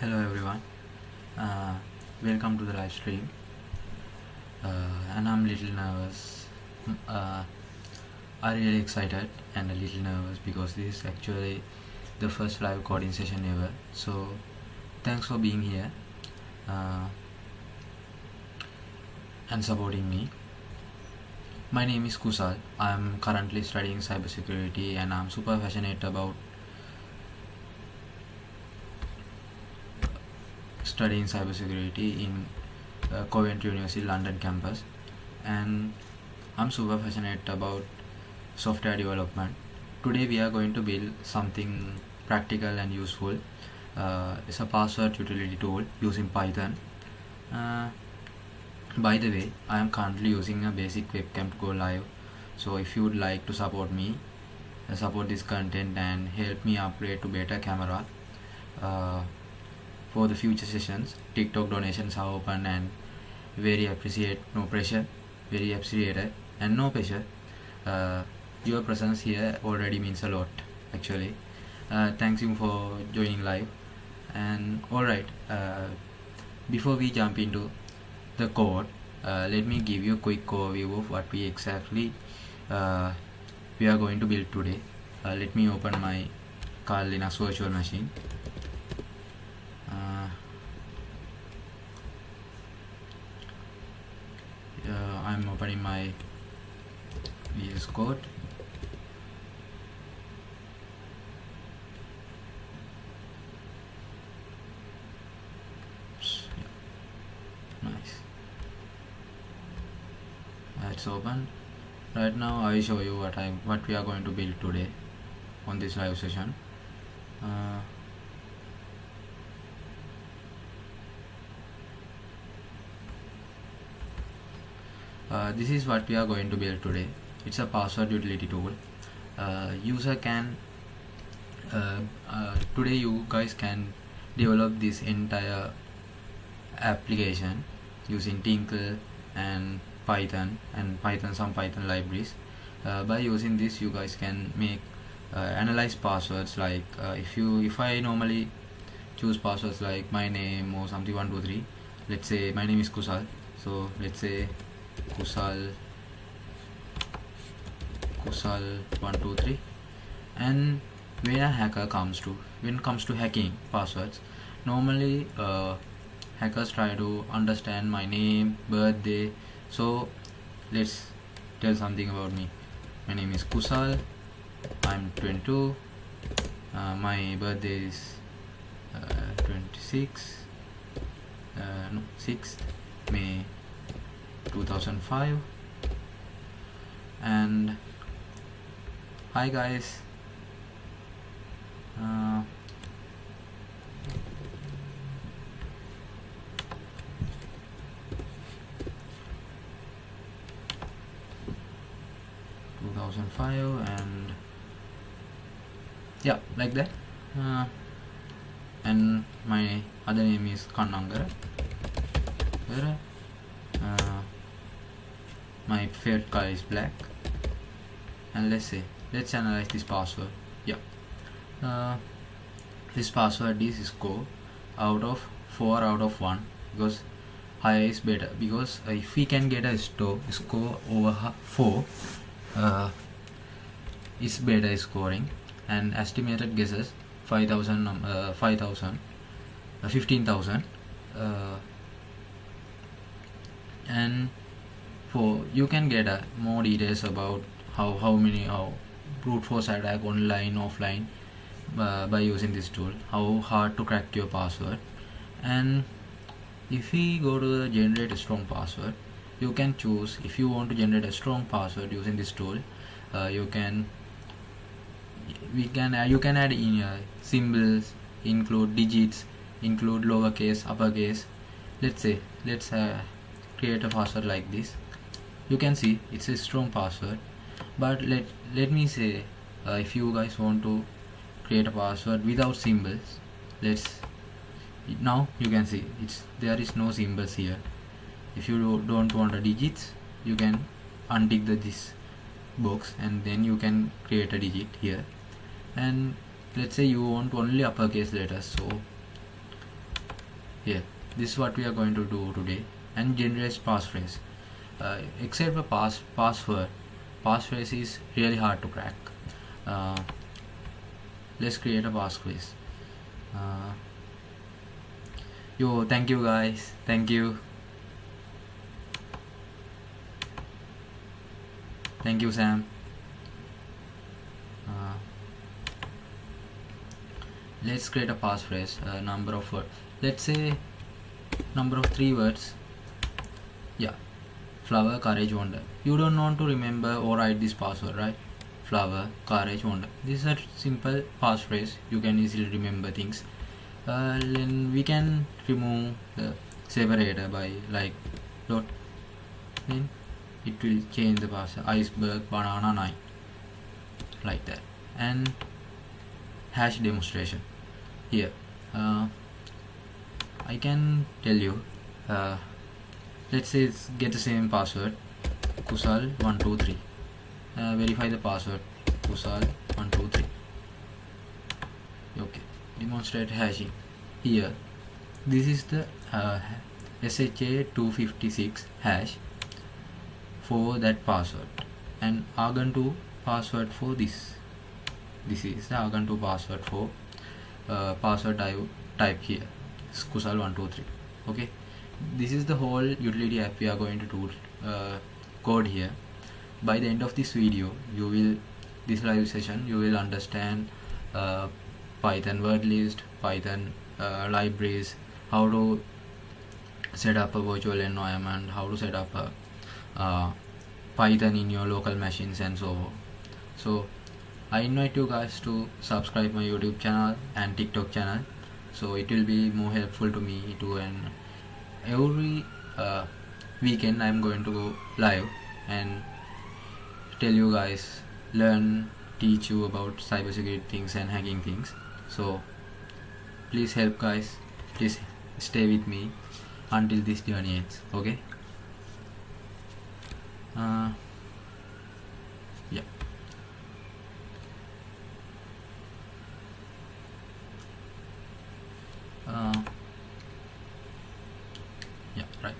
Hello everyone, uh, welcome to the live stream. And I'm a little nervous. I'm really excited and a little nervous because this is actually the first live coding session ever. So thanks for being here and supporting me. My name is Kusal. I'm currently studying cybersecurity and I'm super passionate about studying cybersecurity in Coventry University London campus, and I'm super passionate about software development. Today we are going to build something practical and useful. It's a password utility tool using Python. By the way, I am currently using a basic webcam to go live, so if you would like to support me, support this content and help me upgrade to better camera for the future sessions, TikTok donations are open and very appreciated and no pressure. Your presence here already means a lot actually. Thanks you for joining live. And alright, before we jump into the code, let me give you a quick overview of what we exactly we are going to build today. Let me open my Kali Linux virtual machine. I'm opening my VS Code. Nice. It's open. Right now I will show you what we are going to build today on this live session. This is what we are going to build today. It's a password utility tool. User can today you guys can develop this entire application using Tkinter and Python some Python libraries. By using this you guys can make analyze passwords like if I normally choose passwords like my name or something 123. Let's say my name is Kusal, so let's say Kusal 123. And when a hacker comes to hacking passwords, normally hackers try to understand my name, birthday. So let's tell something about me. My name is Kusal, I'm 22, my birthday is 6th May 2005. And hi guys, and yeah, like that. And my other name is Kannangara. My favorite color is black. And let's analyze this password. Yeah, this password is score out of 4 out of 1 because higher is better, because if we can get a score over 4, it's better scoring. And estimated guesses 15,000. And for you can get more details about how brute force attack online, offline, by using this tool, how hard to crack your password. And if we go to the generate a strong password, you can choose if you want to generate a strong password using this tool. You can add in symbols, include digits, include lowercase, uppercase. Let's create a password like this. You can see it's a strong password, but let me say if you guys want to create a password without symbols, now you can see there is no symbols here. If you don't want the digits, you can untick this box and then you can create a digit here. And let's say you want only uppercase letters, so here. This is what we are going to do today, and generate passphrase. Except for password, passphrase is really hard to crack. Let's create a passphrase. Thank you guys, thank you Sam. Let's create a passphrase. Number of words, let's say number of 3 words. Flower, courage, wonder. You don't want to remember or write this password, right? Flower, courage, wonder. This is a simple passphrase. You can easily remember things. Then we can remove the separator by like dot. Then it will change the password. Iceberg, banana 9, like that. And hash demonstration here. I can tell you. Let's say get the same password, Kusal 123. Verify the password, Kusal 123. Okay, demonstrate hashing. Here, this is the SHA256 hash for that password, and Argon2 password for this. This is the Argon2 password for password type here, Kusal 123. Okay. This is the whole utility app we are going to do code here. By the end of this video, this live session, you will understand Python word list, Python libraries, how to set up a virtual environment, how to set up a Python in your local machines, and so on. So I invite you guys to subscribe my YouTube channel and TikTok channel, so it will be more helpful to me too. And every weekend I'm going to go live and tell you guys, teach you about cybersecurity things and hacking things. So please help guys, please stay with me until this journey ends. Okay. Right.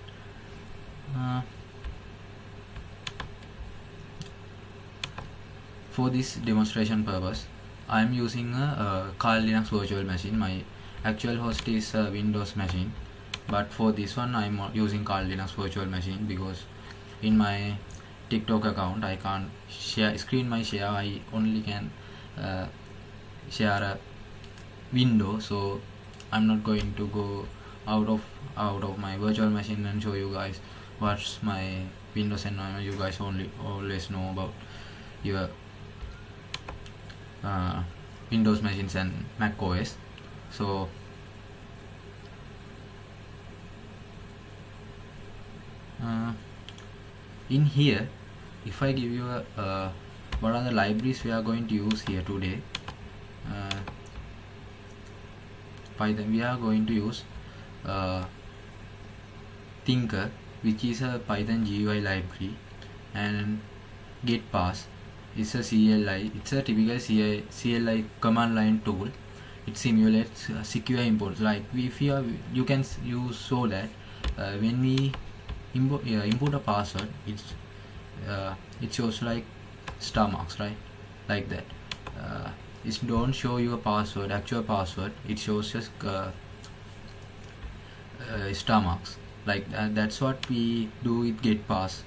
For this demonstration purpose, I am using a Kali Linux virtual machine. My actual host is a Windows machine, but for this one I am using Kali Linux virtual machine because in my TikTok account I can't screen my share. I only can share a window, so I'm not going to go out of my virtual machine and show you guys what's my Windows environment. You guys always know about your Windows machines and Mac OS. So in here, if I give you what are the libraries we are going to use here today, Python, we are going to use Tkinter, which is a Python GUI library, and getPass is a CLI. It's a typical CLI command line tool. It simulates secure imports. Like you can use so that when we input a password, it shows like star marks, right? Like that. It don't show you a password, actual password. It shows just star marks. Like that's what we do with getPass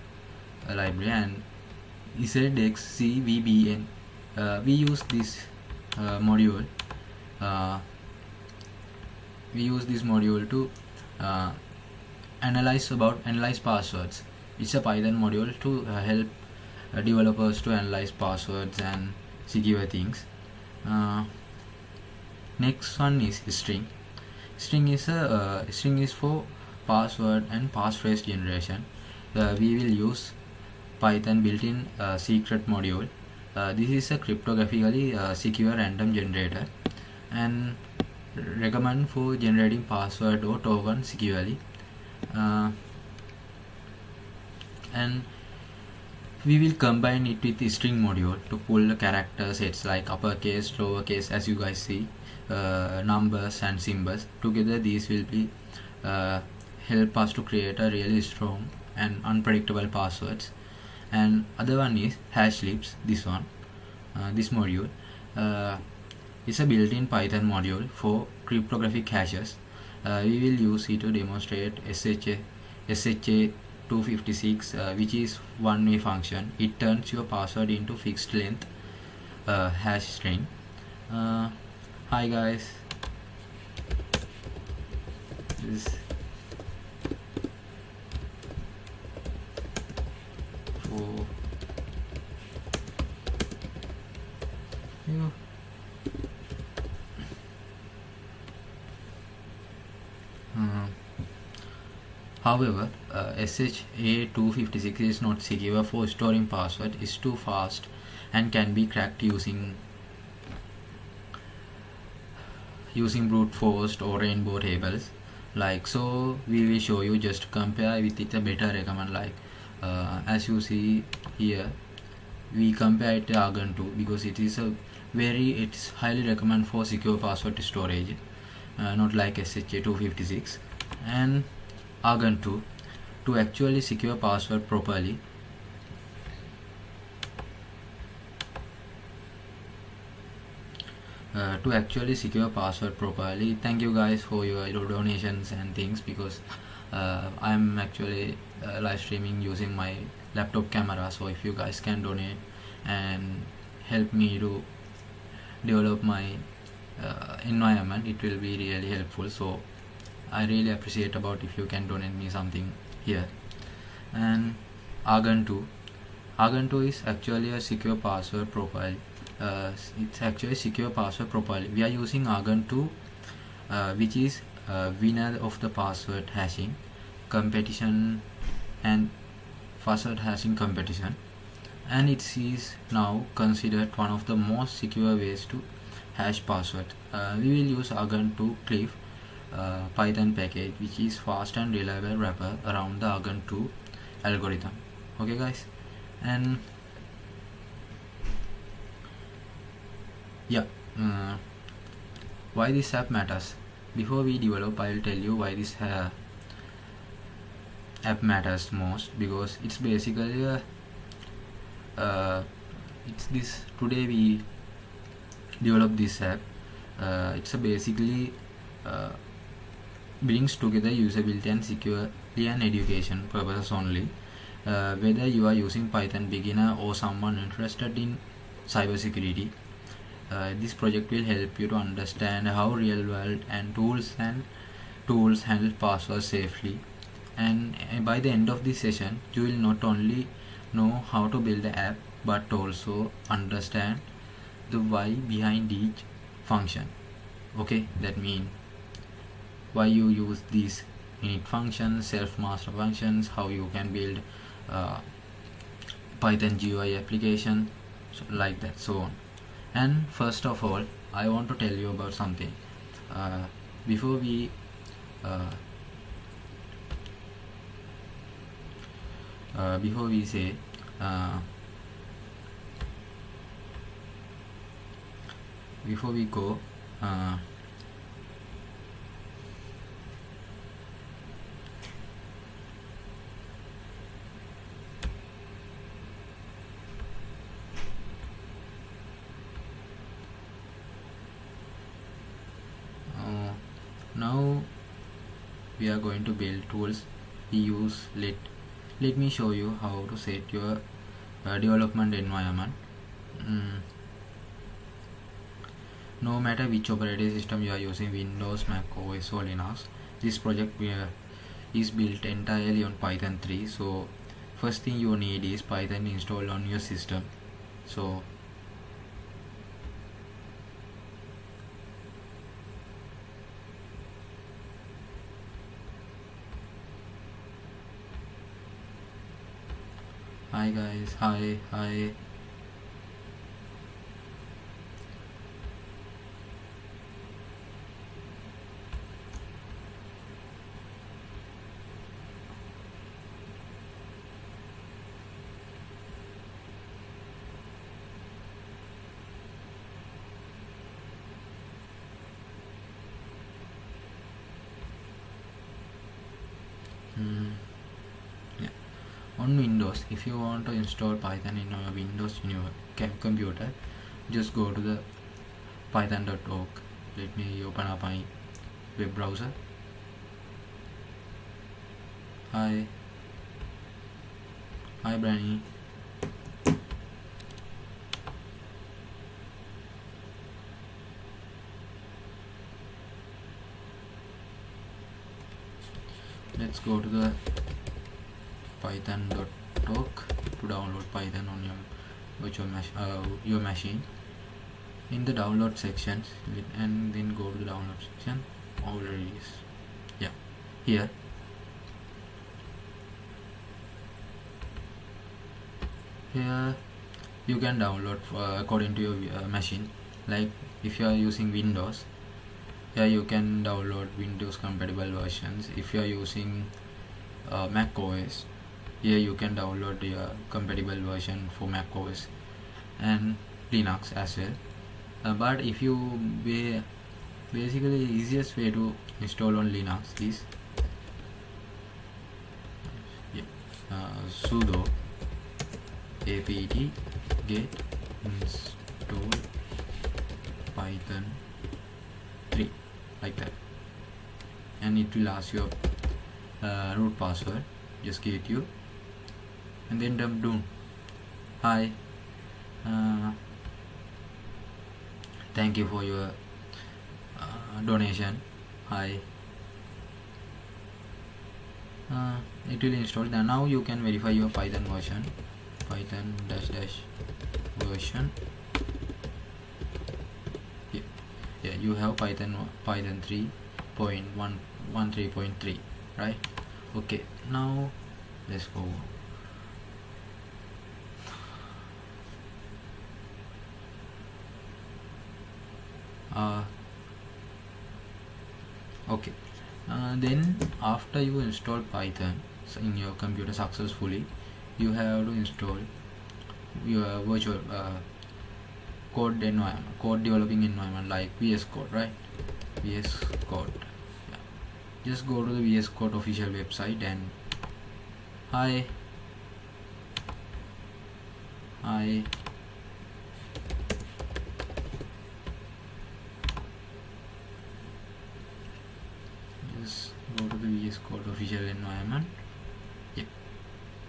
library. And Zxcvbn, we use this module. We use this module to analyze passwords. It's a Python module to help developers to analyze passwords and secure things. Next one is string. String is for password and passphrase generation. We will use Python built-in secret module. This is a cryptographically secure random generator and recommend for generating password or token securely. And we will combine it with the string module to pull the character sets like uppercase, lowercase, as you guys see, numbers and symbols. Together these will be help us to create a really strong and unpredictable passwords. And other one is hashlibs. This one, this module is a built-in Python module for cryptographic hashes. We will use it to demonstrate SHA256, which is one-way function. It turns your password into fixed length hash string. Hi guys, this for you. However, SHA256 is not secure for storing password. It's too fast and can be cracked using brute force or rainbow tables. Like so, we will show you just compare with it a better recommend. Like as you see here, we compare it to Argon2 because it is it's highly recommend for secure password storage, not like SHA256 and Argon2. To actually secure password properly, thank you guys for your donations and things, because I'm actually live streaming using my laptop camera. So if you guys can donate and help me to develop my environment, it will be really helpful. So I really appreciate about if you can donate me something here. And Argon2 is actually a secure password profile. It's actually secure password profile. We are using Argon2, which is winner of the password hashing competition and password hashing competition, and it is now considered one of the most secure ways to hash password. We will use Argon2 Cliff Python package, which is fast and reliable wrapper around the Argon2 algorithm. Okay guys, and yeah, why this app matters. Before we develop, I will tell you why this app matters most, because it's basically today we develop this app. It's basically brings together usability and security and education purposes only. Whether you are using Python beginner or someone interested in cybersecurity, this project will help you to understand how real world and tools handle passwords safely. And by the end of this session, you will not only know how to build the app, but also understand the why behind each function. Okay, that means why you use these init functions, self-master functions, how you can build Python GUI application, so like that, so on. And first of all, I want to tell you about something. Before we say before we go, now we are going to build tools we use. Let me show you how to set your development environment. No matter which operating system you are using, Windows, Mac OS or Linux, this project is built entirely on Python 3. So first thing you need is Python installed on your system. So hi guys, hi. on Windows, if you want to install Python in your Windows in your computer, just go to the python.org. Let me open up my web browser. Hi Branny. Let's go to the python.org to download Python on your machine. In the download section, and then go to the download section. Already is, yeah, here. Here you can download according to your machine. Like if you are using Windows, here you can download Windows compatible versions. If you are using Mac OS, here you can download the compatible version for Mac OS and Linux as well. But if you basically the easiest way to install on Linux is sudo apt get install python 3, like that, and it will ask your root password. Just give it you and then dump down. Hi, thank you for your donation. Hi. It will install. Now you can verify your Python version. Python -- version. Yeah, you have Python 3.13.3, right? Okay, now let's go. Okay, then after you install Python in your computer successfully, you have to install your virtual code developing environment like VS Code, right? VS Code. Yeah. Just go to the VS Code official website and hi. Just go to the VS Code official environment. Yeah,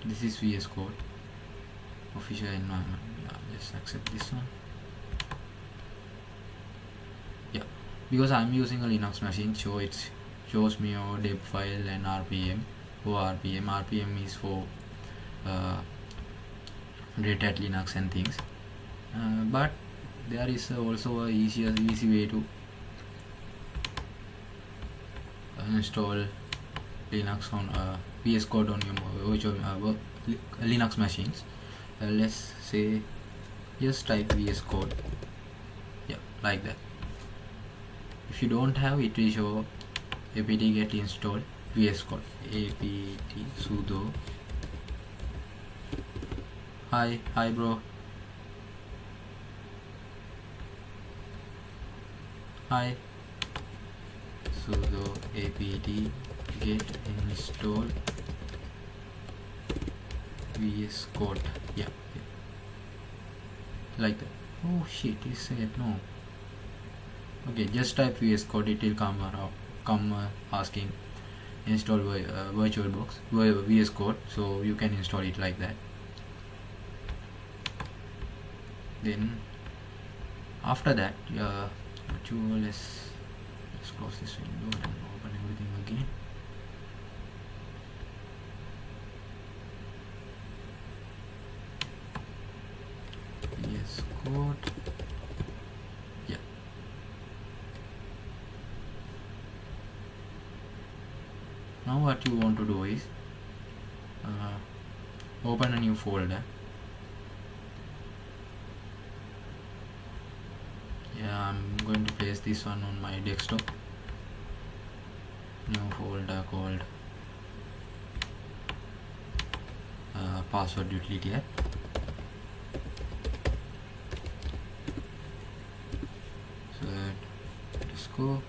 this is VS Code official environment. Yeah, just accept this one. Yeah, because I'm using a Linux machine, so it shows me our deb file and RPM. RPM is for Red Hat Linux and things. But there is also a easy way to install Linux on VS Code on your virtual Linux machines. Let's say just type VS Code, yeah, like that. If you don't have it, will show apt get install VS Code. Apt sudo hi bro. Hi, sudo apt get install VS Code. Yeah, like that. Oh shit, he said no. Okay, just type VS Code. It will come asking install VirtualBox VS Code, so you can install it like that. Then after that, let's close this window and open everything again. VS Code. Yeah. Now what you want to do is open a new folder. Yeah, I'm going to place this one on my desktop. New folder called password utility app. So let's go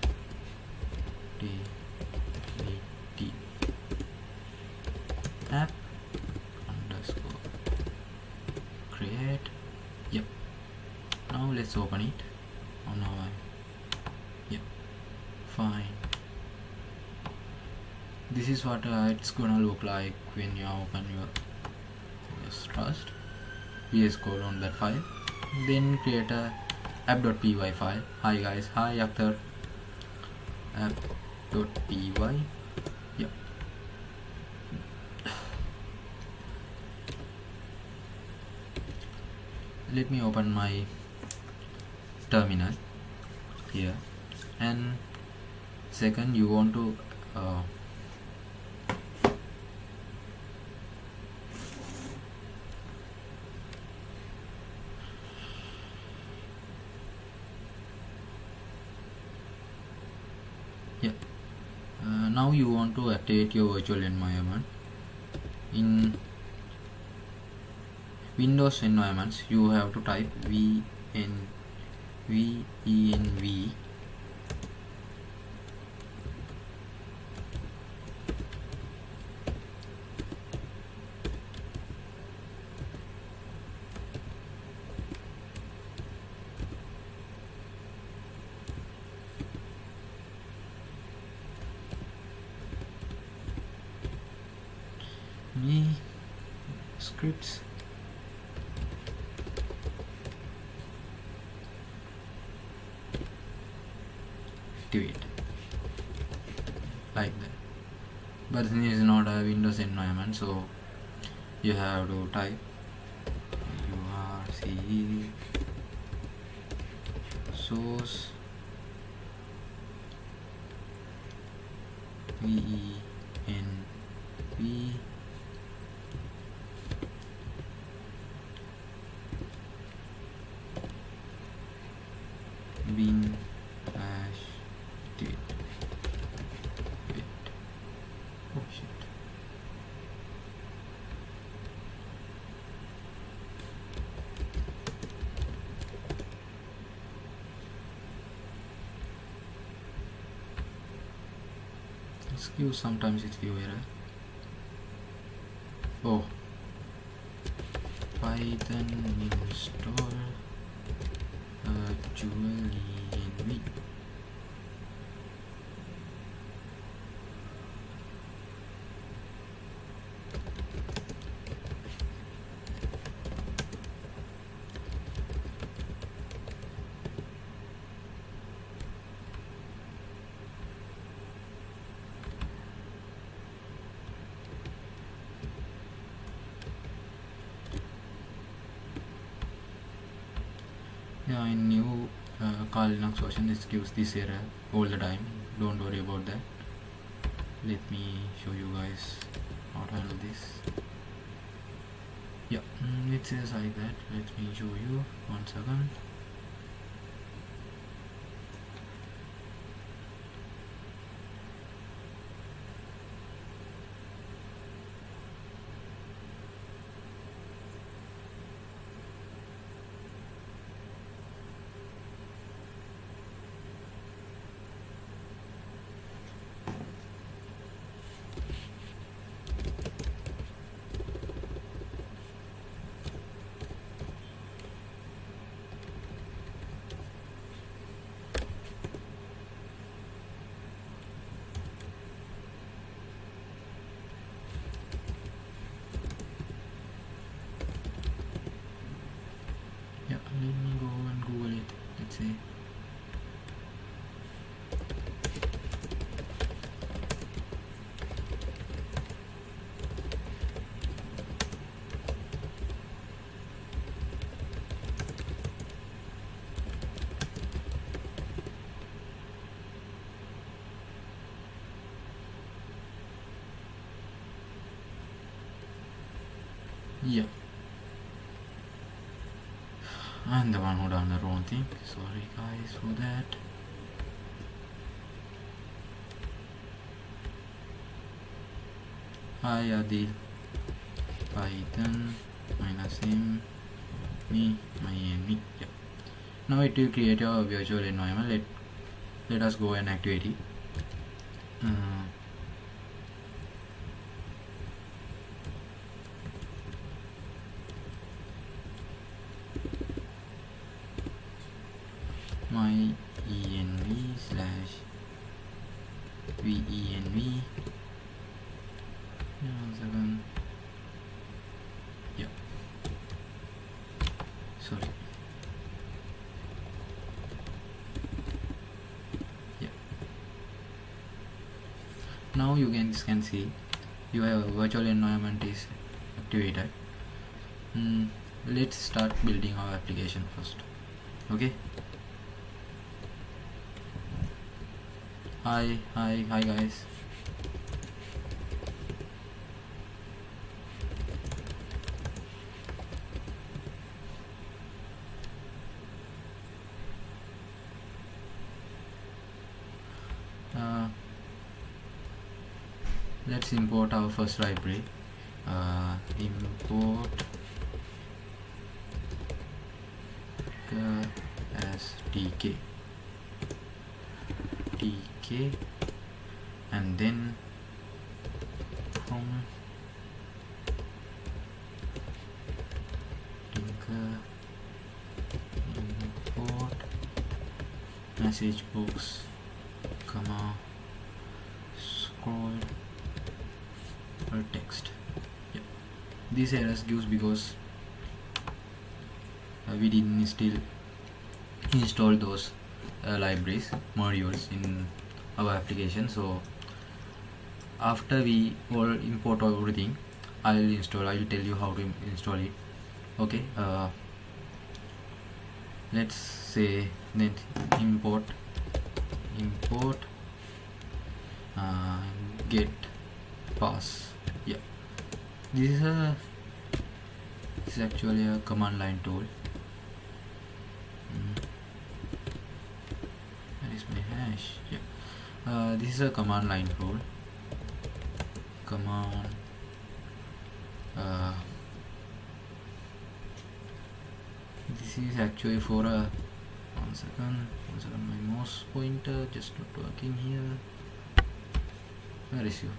utility app create. Yep. Now let's open it. Oh no, yep, fine. This is what it's gonna look like when you open your trust VS Code on that file. Then create a app.py file. Hi guys, hi Akhtar. App.py. Yep. Let me open my terminal here, and second you want to now you want to activate your virtual environment. In Windows environments, you have to type venv scripts activate like that. But this is not a Windows environment, so you have to type urc source venv bin hash date. Wait. Oh shit. Excuse, sometimes it's give error. Oh, Python install GUI. Yeah, in new Kali Linux version, this gives this error all the time. Don't worry about that. Let me show you guys how to handle this. Yeah, it says like that. Let me show you 1 second. Yeah, let me go and Google it. Let's see. Yeah, I'm the one who done the wrong thing. Sorry guys for that. Hi Adil. Python -m me my enemy. Yeah. Now it will create your virtual environment. Let us go and activate it. my env slash venv. Yeah, sorry. Yeah, now you can see your virtual environment is activated. Let's start building our application first. Okay. Hi guys. Let's import our first library. Import as tk, and then from Tkinter import message box, comma, scroll or text. Yeah, this errors gives because we didn't still install those libraries modules in our application. So after we all import everything, I'll tell you how to install it. Okay, let's say that import get pass. Yeah, this is actually a command line tool. Where is my hash? Yeah, this is a command line tool. Command this is actually for a one second, my mouse pointer just not working here. Where is you?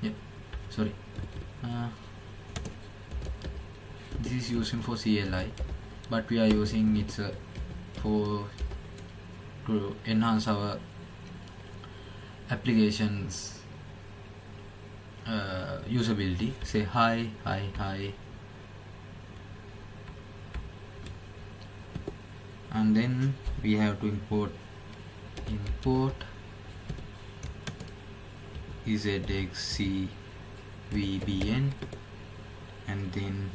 Yeah, sorry. This is using for CLI, but we are using it to enhance our applications usability. Say hi, and then we have to import Zxcvbn, and then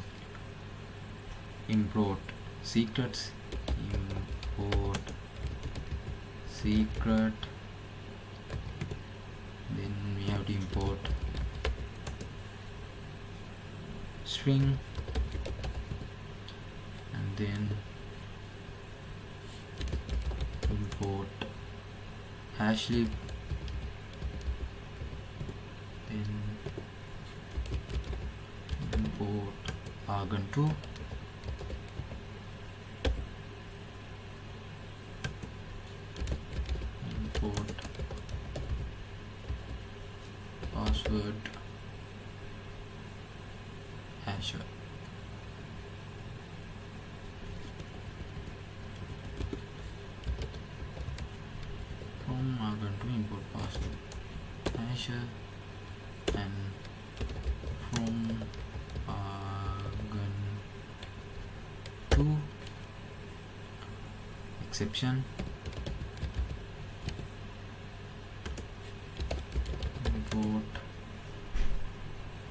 import secrets, then we have to import string, and then import hashlib, then import argon2, import password hasher, from argon2 import password hasher, and from argon2 exception, import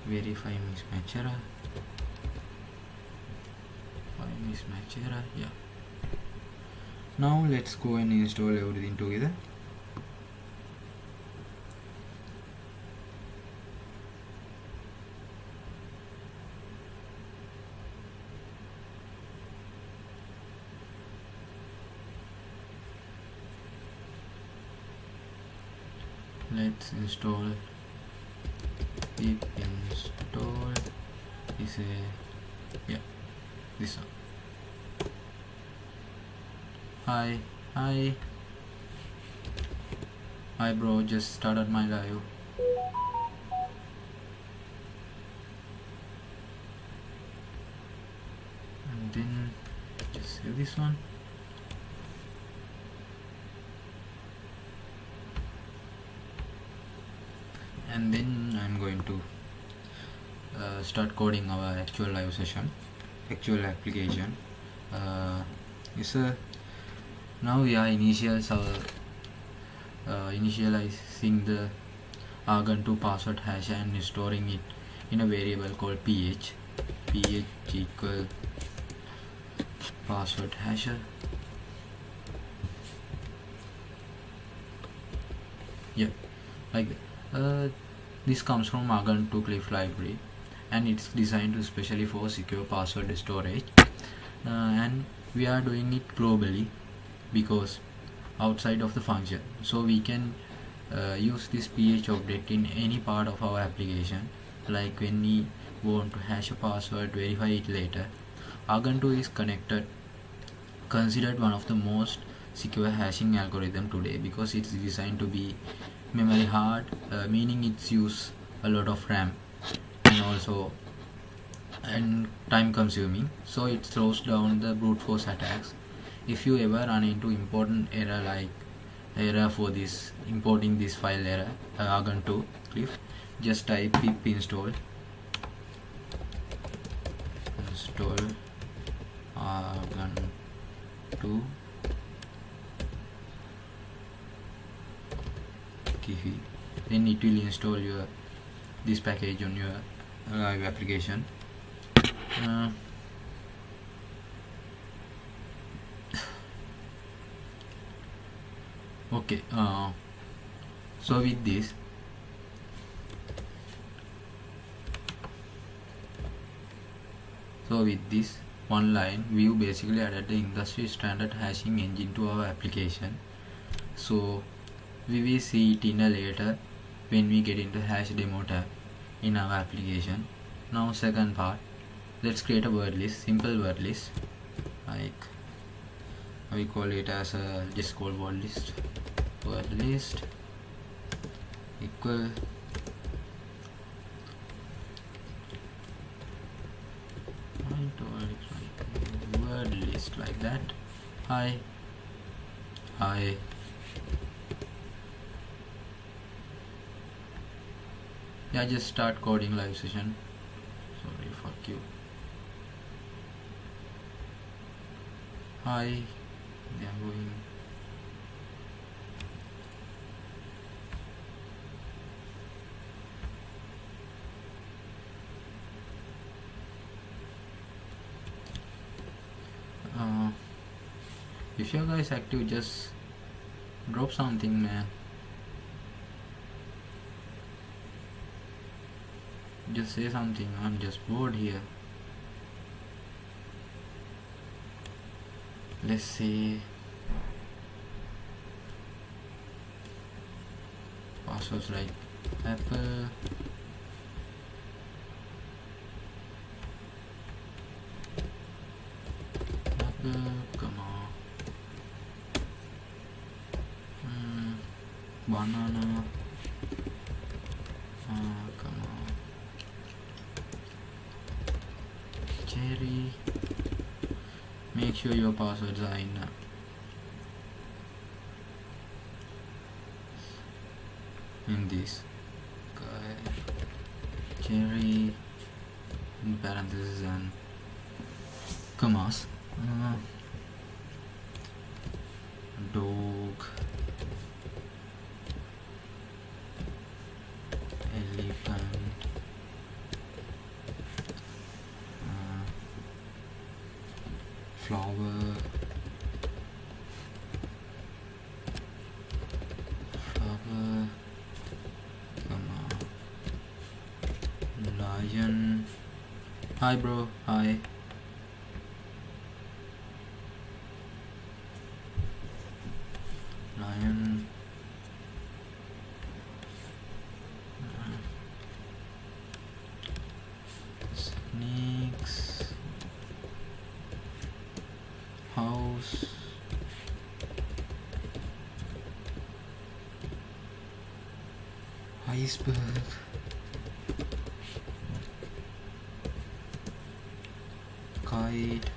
verify mismatch error, yeah. Now let's go and install everything together. Let's install pip install is a, yeah, this one. Hi bro, just started my live. And then just save this one. And then I'm going to start coding our actual live session, actual application. Now we are initializing the Argon2 password hash and storing it in a variable called ph equal password hasher. Yeah, like that. This comes from Argon2 Cliff library, and it's designed especially for secure password storage, and we are doing it globally because outside of the function, so we can use this ph object in any part of our application. Like when we want to hash a password, verify it later, Argon2 is considered one of the most secure hashing algorithm today because it's designed to be memory hard, meaning it's use a lot of RAM and time consuming, so it slows down the brute force attacks. If you ever run into important error like error for this importing this file error, Argon2 Cliff, just type pip install Argon2 GUI, then it will install this package on your live application. Okay, so with this one line, we basically added the industry standard hashing engine to our application. So we will see it in a later when we get into hash demo tab in our application. Now second part, let's create a word list, simple word list, like we call it as a just call word list equal word list, like that. Hi. Yeah, just start coding live session. Sorry, fuck you. Hi. Yeah, going. If you guys active, just drop something, man. Just say something. I'm just bored here. Let's see. Passwords like Apple. Come on. Banana. Come on. Cherry. Make sure your passwords are in this. Cherry in parentheses and commas. Dog, elephant, flower, lion. Hi bro, hi. Lion. Snakes. House. Iceberg. Kite.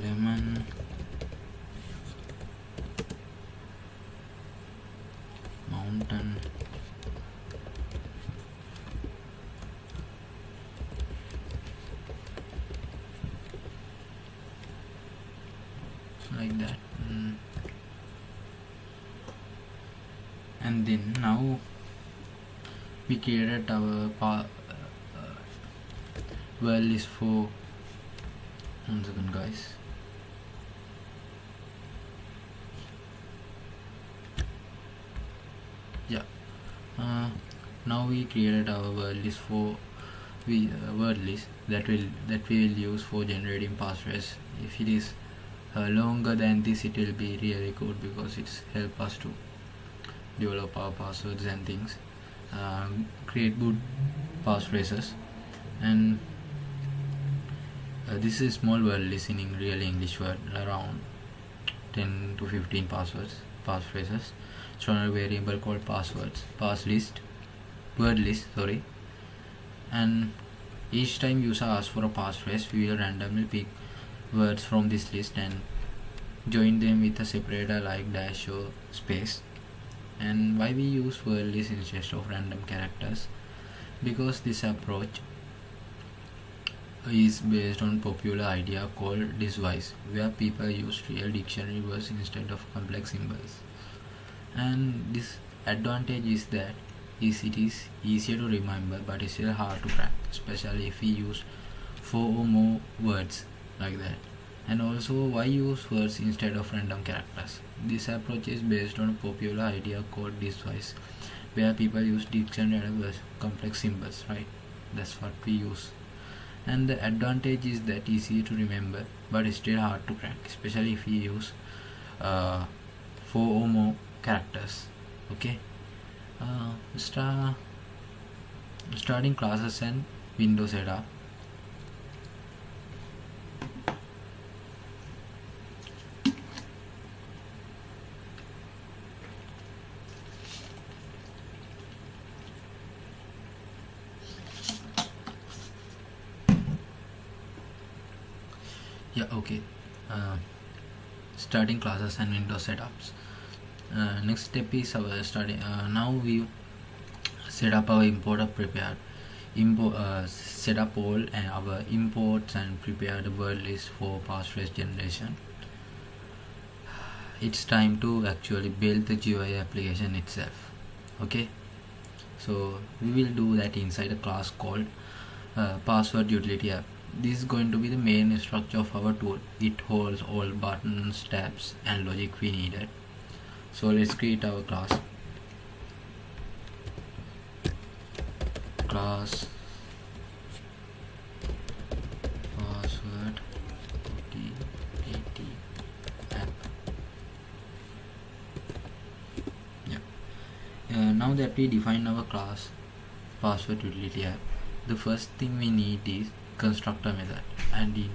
lemon mountain like that. And then now we created our word list for 1 second guys. Yeah, now we created our word list for word list that we will use for generating passphrase. If it is longer than this, it will be really good because it's help us to develop our passwords and things, create good passphrases. And this is small word list in real English word, around 10 to 15 passphrases. So a variable called word list, and each time user asks for a passphrase, we will randomly pick words from this list and join them with a separator like dash or space. And why we use word list instead of random characters? Because this approach is based on popular idea called disguise, where people use real dictionary words instead of complex symbols. And this advantage is that it is easier to remember, but it's still hard to crack, especially if we use 4 or more words like that. And also, why use words instead of random characters? This approach is based on a popular idea called disguise, where people use dictionary words, complex symbols, right? That's what we use. And the advantage is that easy to remember, but it's still hard to crack, especially if we use 4 or more characters. Okay, starting classes and window setup. Starting classes and window setups. Next step is our starting. Now we set up our set up all our imports and prepare the word list for passphrase generation. It's time to actually build the GUI application itself. Okay, so we will do that inside a class called password utility app. This is going to be the main structure of our tool. It holds all buttons, tabs and logic we needed. So let's create our class password utility app. Now that we define our class password utility app, the first thing we need is constructor method, and in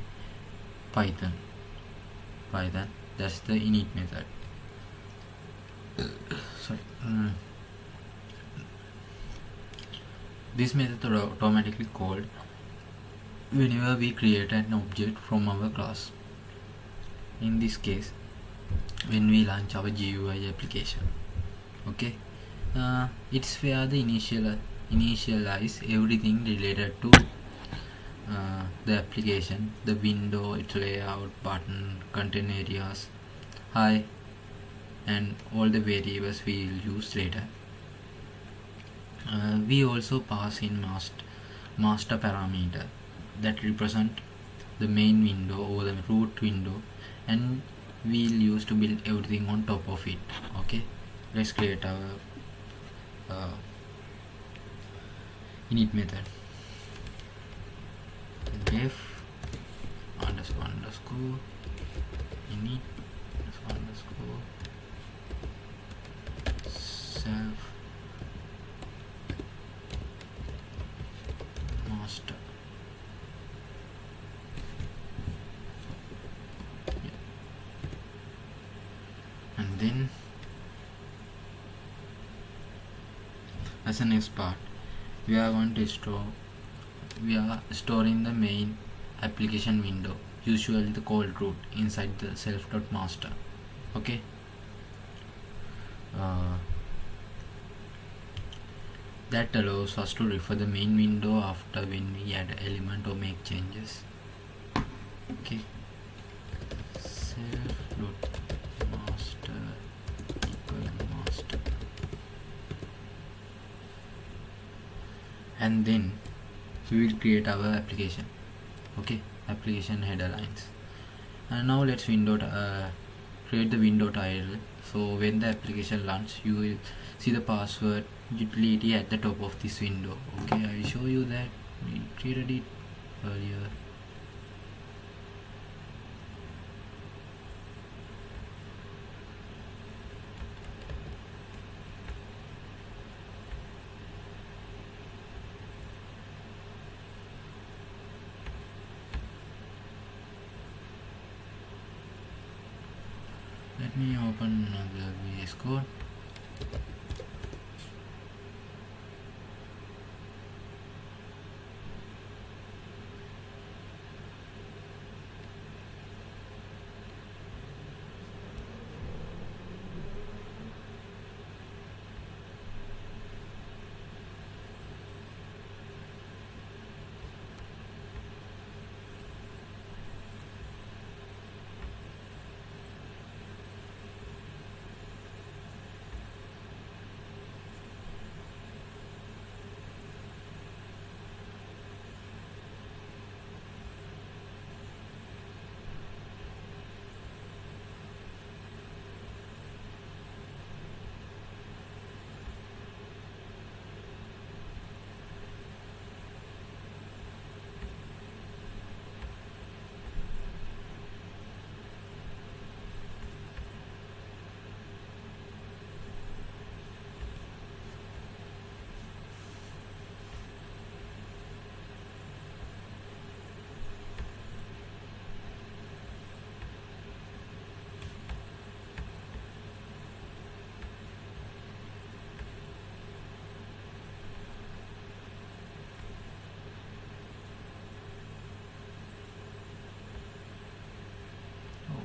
Python that's the init method. This method is automatically called whenever we create an object from our class. In this case, when we launch our GUI application. Okay, it's where the initialize everything related to the application, the window, its layout, button, content areas, and all the variables we will use later. We also pass in master parameter that represent the main window or the root window, and we'll use to build everything on top of it. Okay, let's create our init method. Def underscore init underscore self master. And then as the next part, we are storing the main application window usually the cold root inside the self.master. Okay. That allows us to refer the main window after when we add an element or make changes. Okay. Self.master equal master, and then we will create our application. Okay, application header lines. And now let's create the window title. So when the application launches, you will see the password utility at the top of this window. Okay, I will show you that we created it earlier. Let me open another VS Code.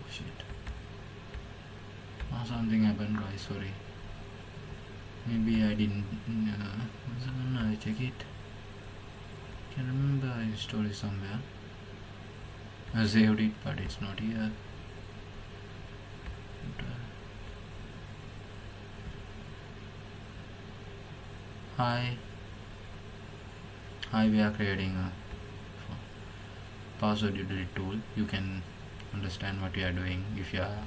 Shit. Oh, something happened, guys. Sorry. Maybe I didn't. I'll check it. Can remember I installed it somewhere. I saved it, but it's not here. Hi, we are creating a password utility tool. You can understand what you are doing if you are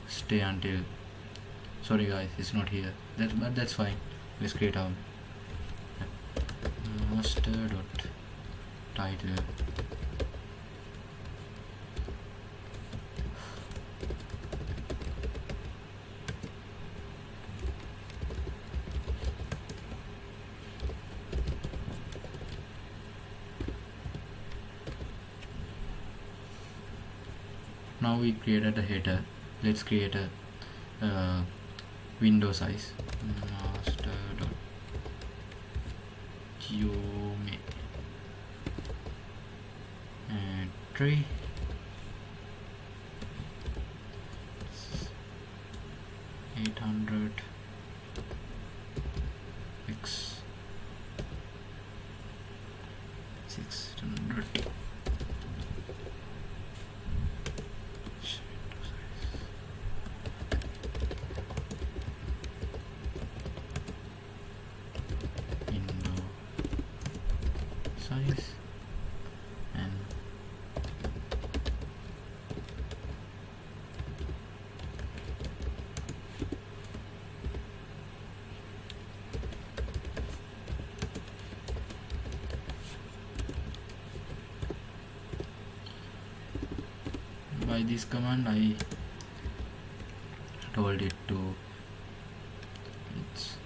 stay until. Sorry guys, it's not here. But that's fine. Let's create our master dot title. Now we created a header. Let's create a window size. Master.geometry 800 x 600. Size and by this command I told it to it's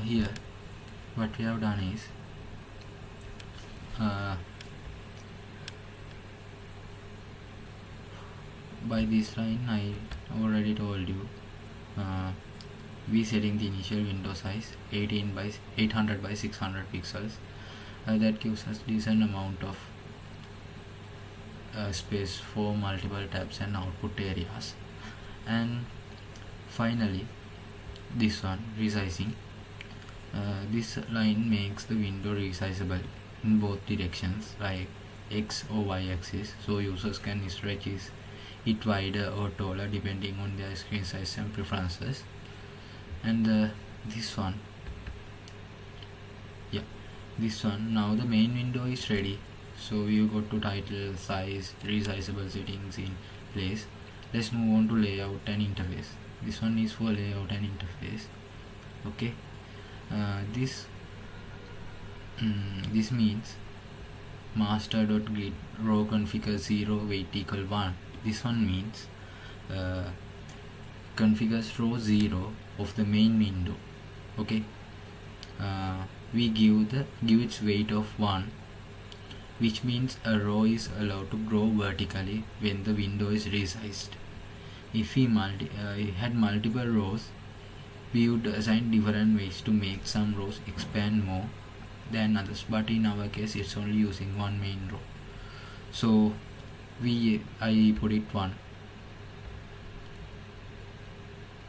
Here what we have done is by this line I already told you we setting the initial window size 800 by 600 pixels. That gives us decent amount of space for multiple tabs and output areas. And finally this one, resizing. This line makes the window resizable in both directions, like X or Y axis, so users can stretch it wider or taller depending on their screen size and preferences. And this one, now the main window is ready, so you go to title, size, resizable settings in place. Let's move on to layout and interface. This one is for layout and interface. Okay, this means master.grid row configure 0 weight equal 1. This one means configures row 0 of the main window. Okay, we give its weight of 1, which means a row is allowed to grow vertically when the window is resized. If we had multiple rows, we would assign different weights to make some rows expand more than others, but in our case it's only using one main row, so I put it 1.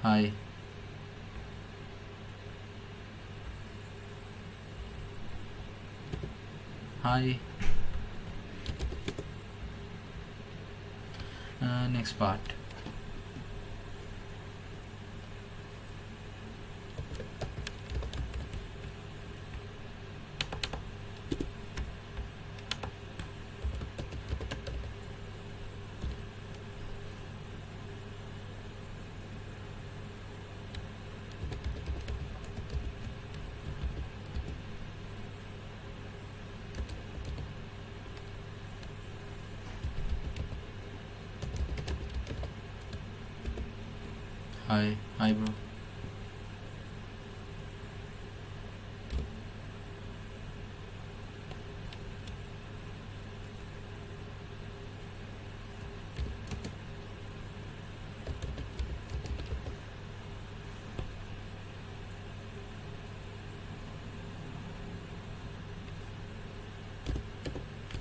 Hi. Next part. Hi bro.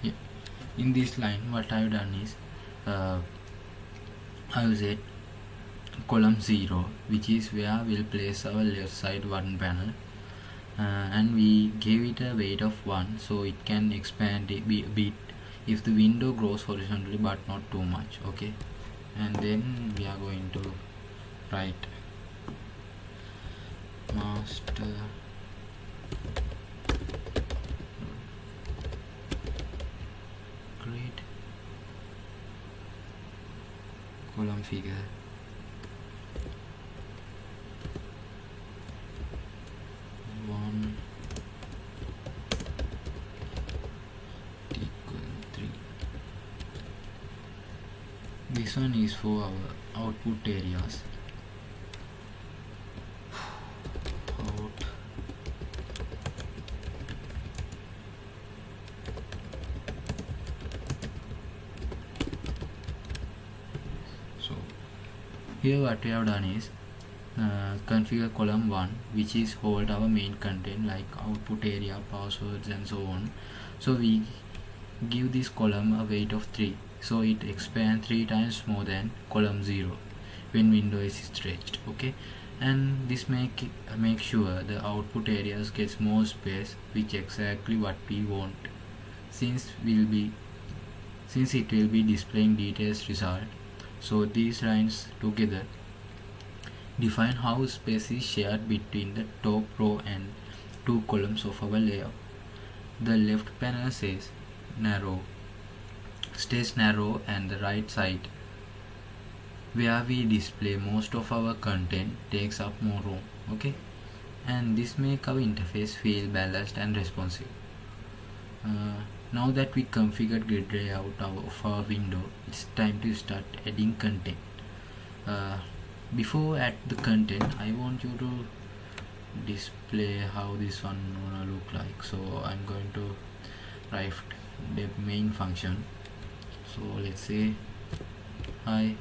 Yeah. In this line what I've done is I've set column 0, which is where we'll place our left side one panel, and we gave it a weight of 1, so it can expand a bit if the window grows horizontally, but not too much. Okay, and then we are going to write master grid column figure This one is for our output areas. So here what we have done is configure column 1, which is hold our main content like output area, passwords and so on. So we give this column a weight of 3, so it expands 3 times more than column 0 when window is stretched. Okay, and this make sure the output areas gets more space, which exactly what we want, since it will be displaying details result. So these lines together define how space is shared between the top row and 2 columns of our layout. The left panel stays narrow, and the right side, where we display most of our content, takes up more room. Okay, and this make our interface feel balanced and responsive. Now that we configured grid layout of our window, it's time to start adding content. Before add the content, I want you to display how this one gonna look like. So I'm going to write the main function. So let's say hi.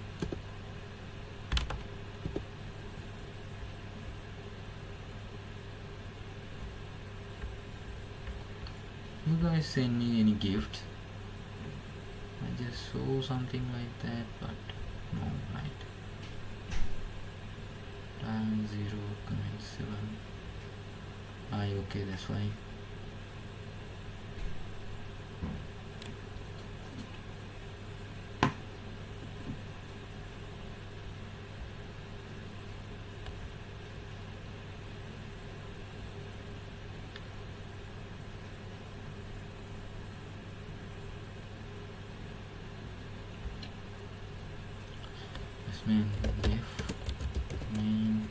You guys send me any gifts? I just saw something like that, but no, right? Time 0.7. Okay, that's fine. Main def main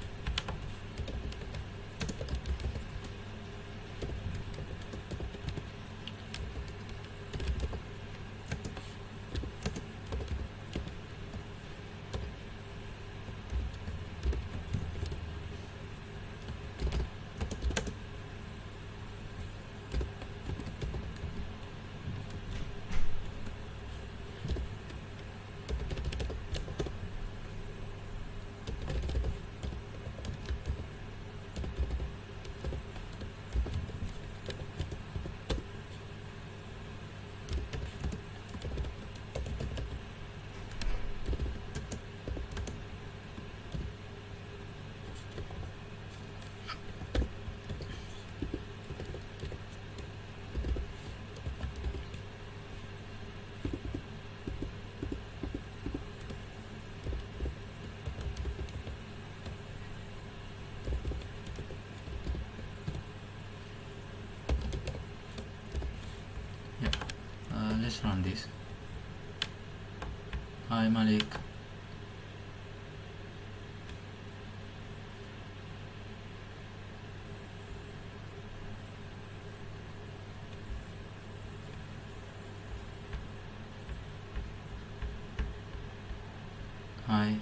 let's run this. Hi Malik. Hi.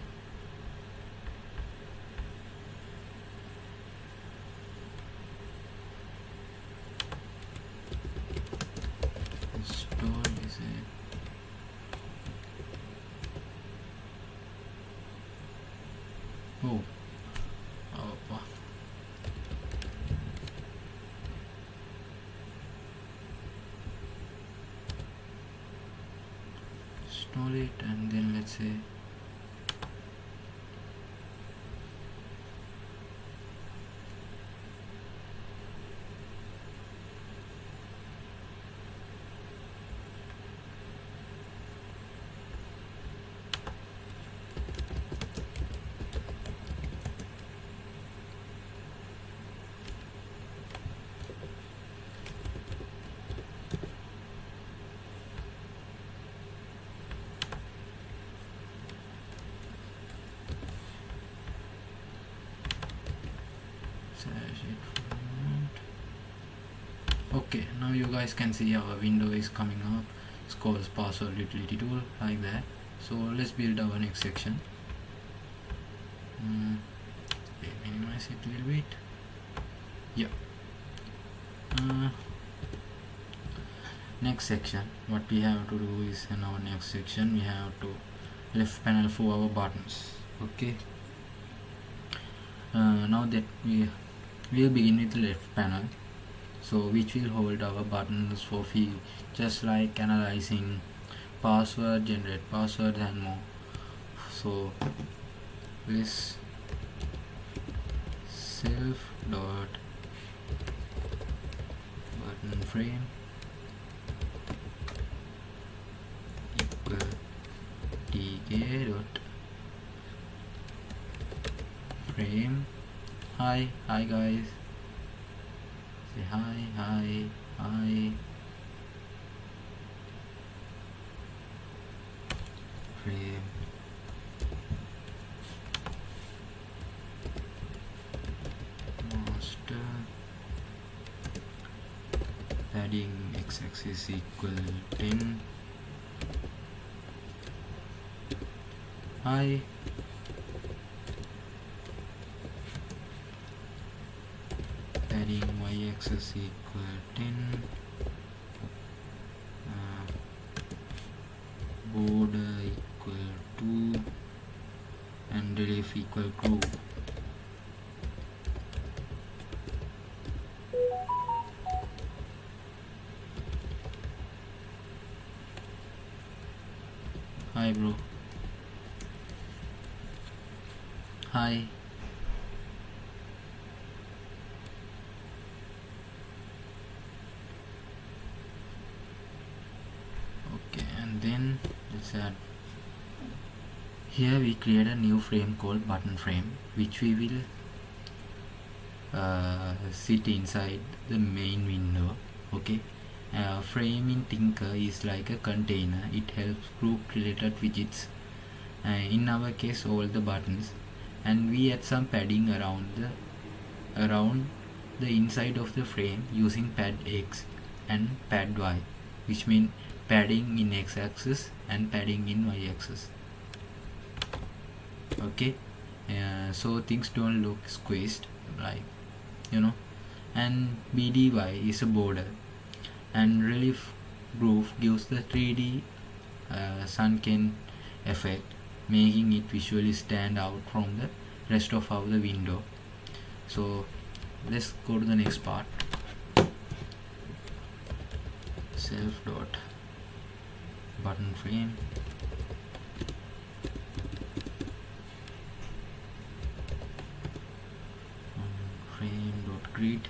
Install is it? Oh. Oh. Install it and then let's say okay, now you guys can see our window is coming up. It's called password utility tool, like that. So let's build our next section. Minimize it a little bit. Yeah. Next section, what we have to do is in our next section we have to left panel for our buttons. Okay. Now that we will begin with the left panel, so which will hold our buttons for field, just like analyzing password, generate passwords and more. So this self dot button frame equal tk dot frame. Hi guys, say hi. Frame master padding x-axis equal 10. Hi. padding y-axis equal 10, border equal 2, and relief equal groove. Hi bro. Hi. Okay, and then let's add. Here we create a new frame called button frame, which we will sit inside the main window. Okay. Frame in Tkinter is like a container. It helps group related widgets. In our case, all the buttons, and we add some padding around the inside of the frame using pad X and pad Y, which mean padding in X-axis and padding in Y-axis. Okay, so things don't look squeezed, like and BDY is a border, and relief groove gives the 3D sunken effect, making it visually stand out from the rest of our window. So let's go to the next part. Self dot button frame, frame dot grid,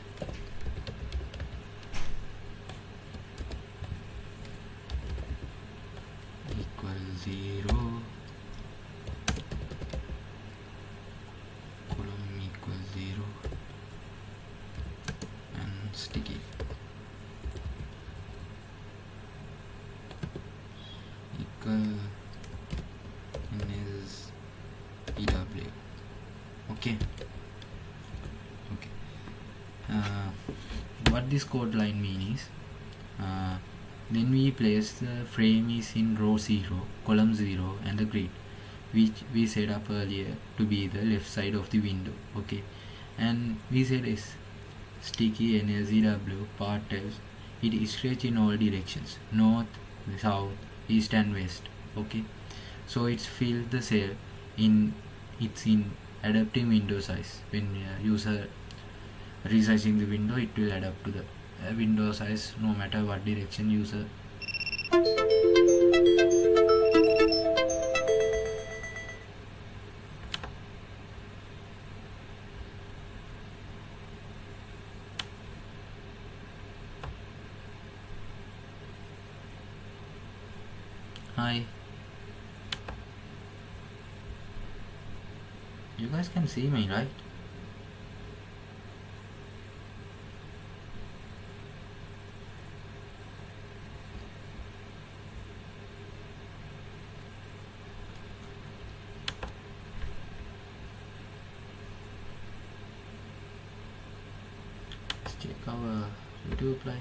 equal 0, column equal 0, and sticky equal is EW. Okay. What this code line means is, then we place the frame is in row 0, column 0, and the grid, which we set up earlier to be the left side of the window. Okay, and we said is sticky NSEW part tells it is stretch in all directions, north, south, east and west. Okay, so it's filled the cell in adapting window size. When user resizing the window, it will adapt to the window size no matter what direction user. Hi. You guys can see me, right? Let's check our YouTube live.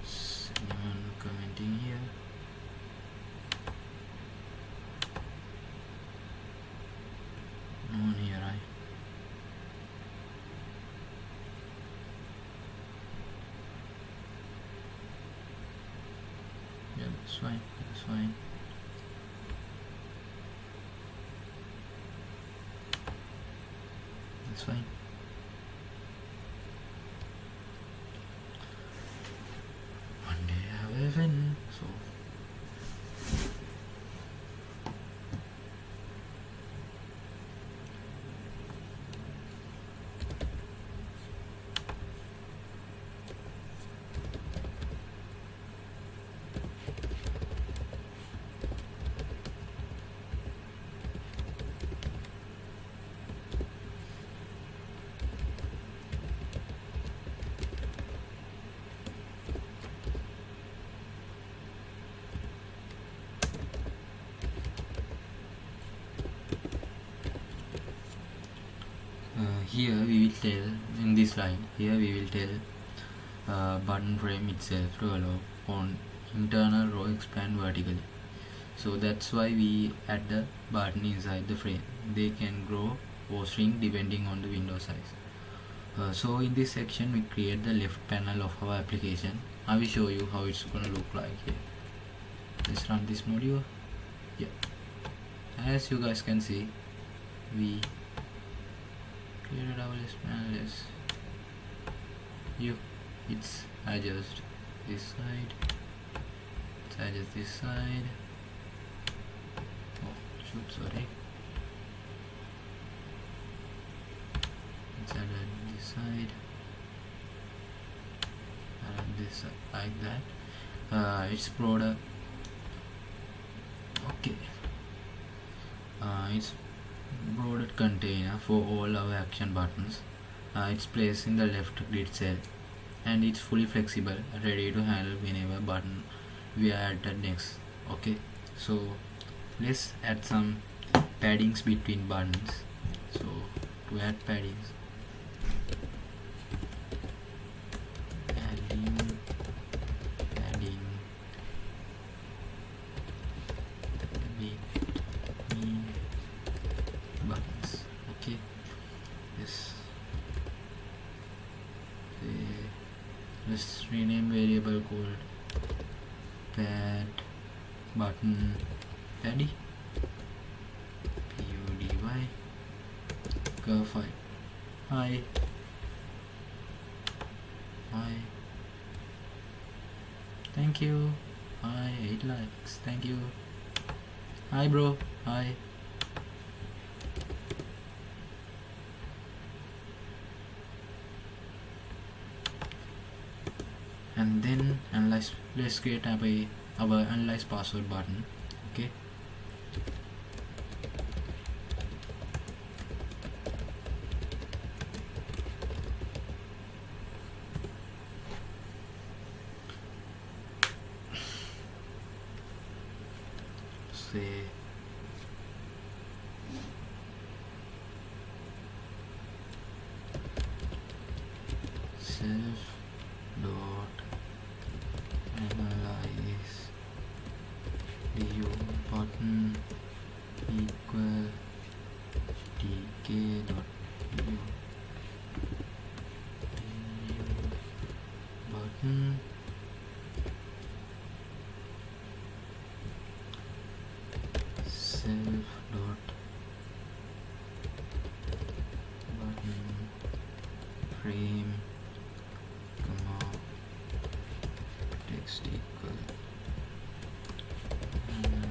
Is anyone commenting here? No one here, right? Yeah, that's fine. That's fine. That's fine. One day I will win. So here we will tell in this line, here we will tell button frame itself to allow on internal row expand vertically. So that's why we add the button inside the frame. They can grow or shrink depending on the window size. So in this section we create the left panel of our application. I will show you how it's gonna look like here. Let's run this module. Yeah, as you guys can see, we created our left panel. It's adjust this side, it's adjust this side. Oh shoot, sorry. It's added this side, add this like that. It's broader. Okay, it's broader container for all our action buttons. It's placed in the left grid cell, and it's fully flexible, ready to handle whenever button we are added next. Okay, so let's add some paddings between buttons. So to add paddings, padding between buttons. Okay, yes. Let's rename variable called pad button paddy, PUDY curve file. Hi. Thank you. Hi, 8 likes. Thank you. Hi bro. Hi. And then analyze. Let's create our analyze password button. Okay. Say self dot analyze view button equal tk dot view button self dot button frame comma text equal analyze.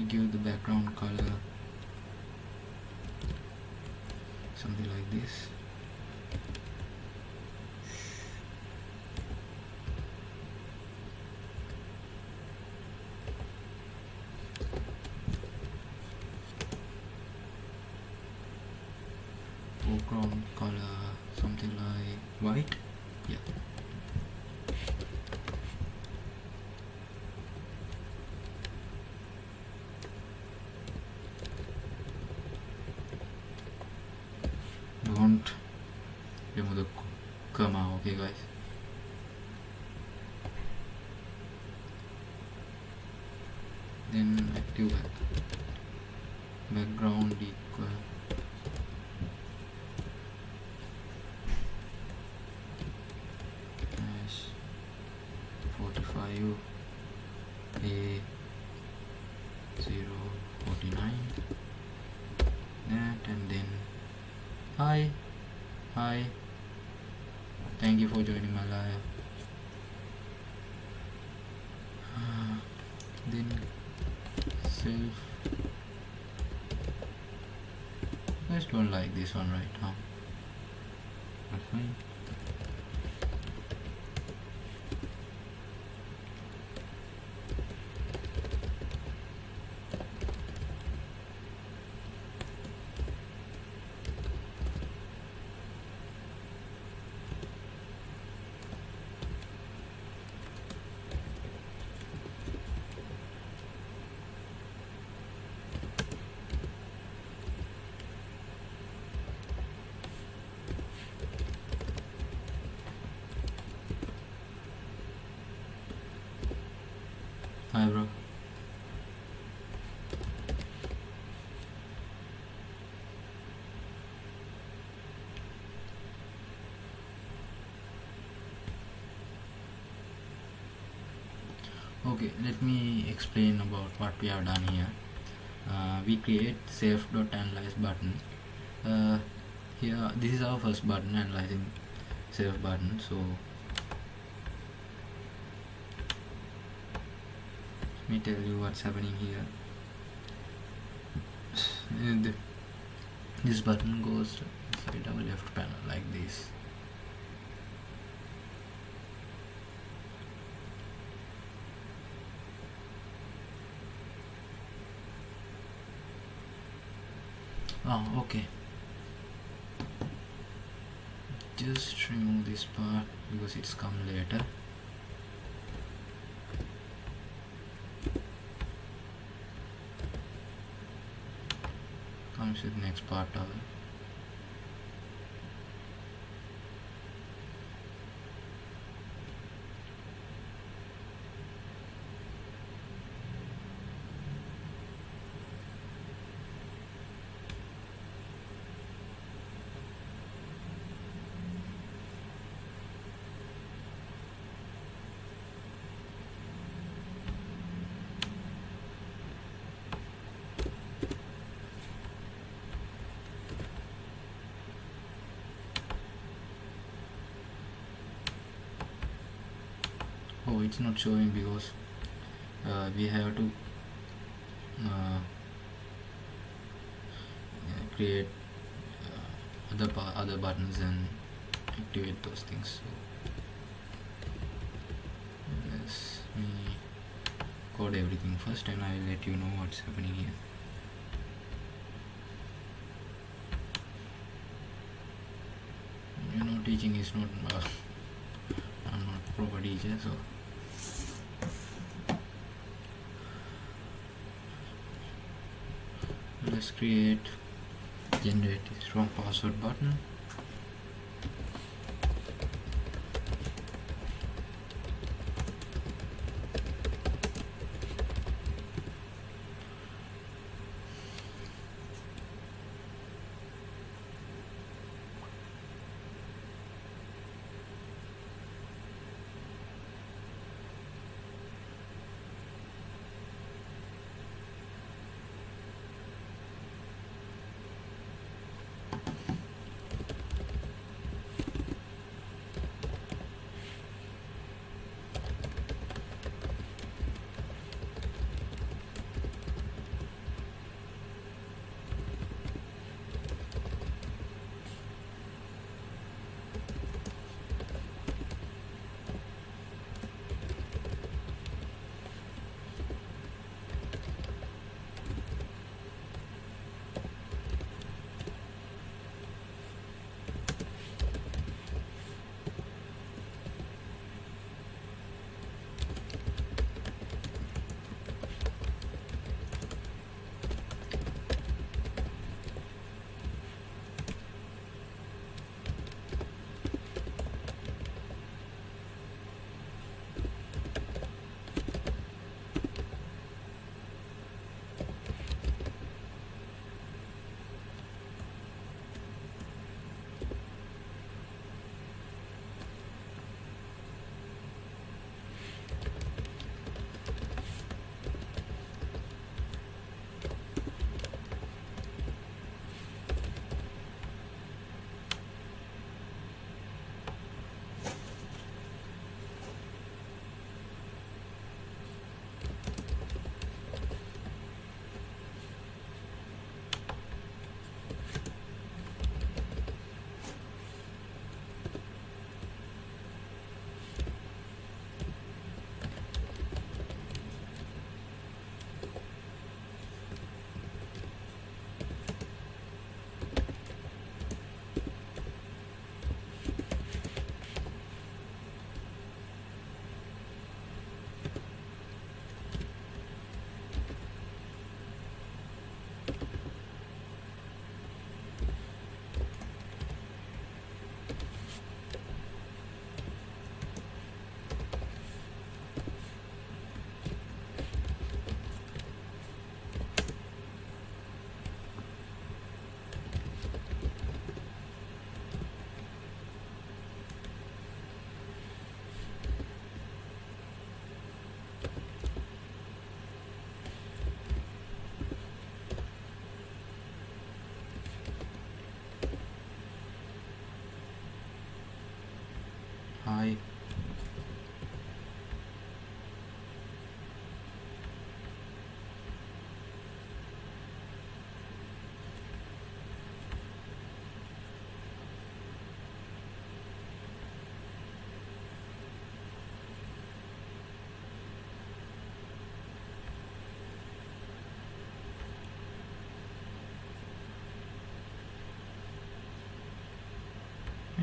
Give the background color something like this. Foreground color something like white. Yeah. Don't remove the comma, okay guys. Then active background equal as 45 A 049. for joining my live. Then self. I just don't like this one right now. That's fine. Hi bro. Okay, let me explain about what we have done here. We create self.analyze button. Here this is our first button, analyzing self button. So let me tell you what's happening here. And this button goes inside our left panel like this. Oh, okay. Just remove this part because it's come later. Comes with next part of it. Oh, it's not showing because we have to create other buttons and activate those things. So let me code everything first and I will let you know what's happening here. You know, teaching is not I'm not proper teacher, so let's generate a strong password button.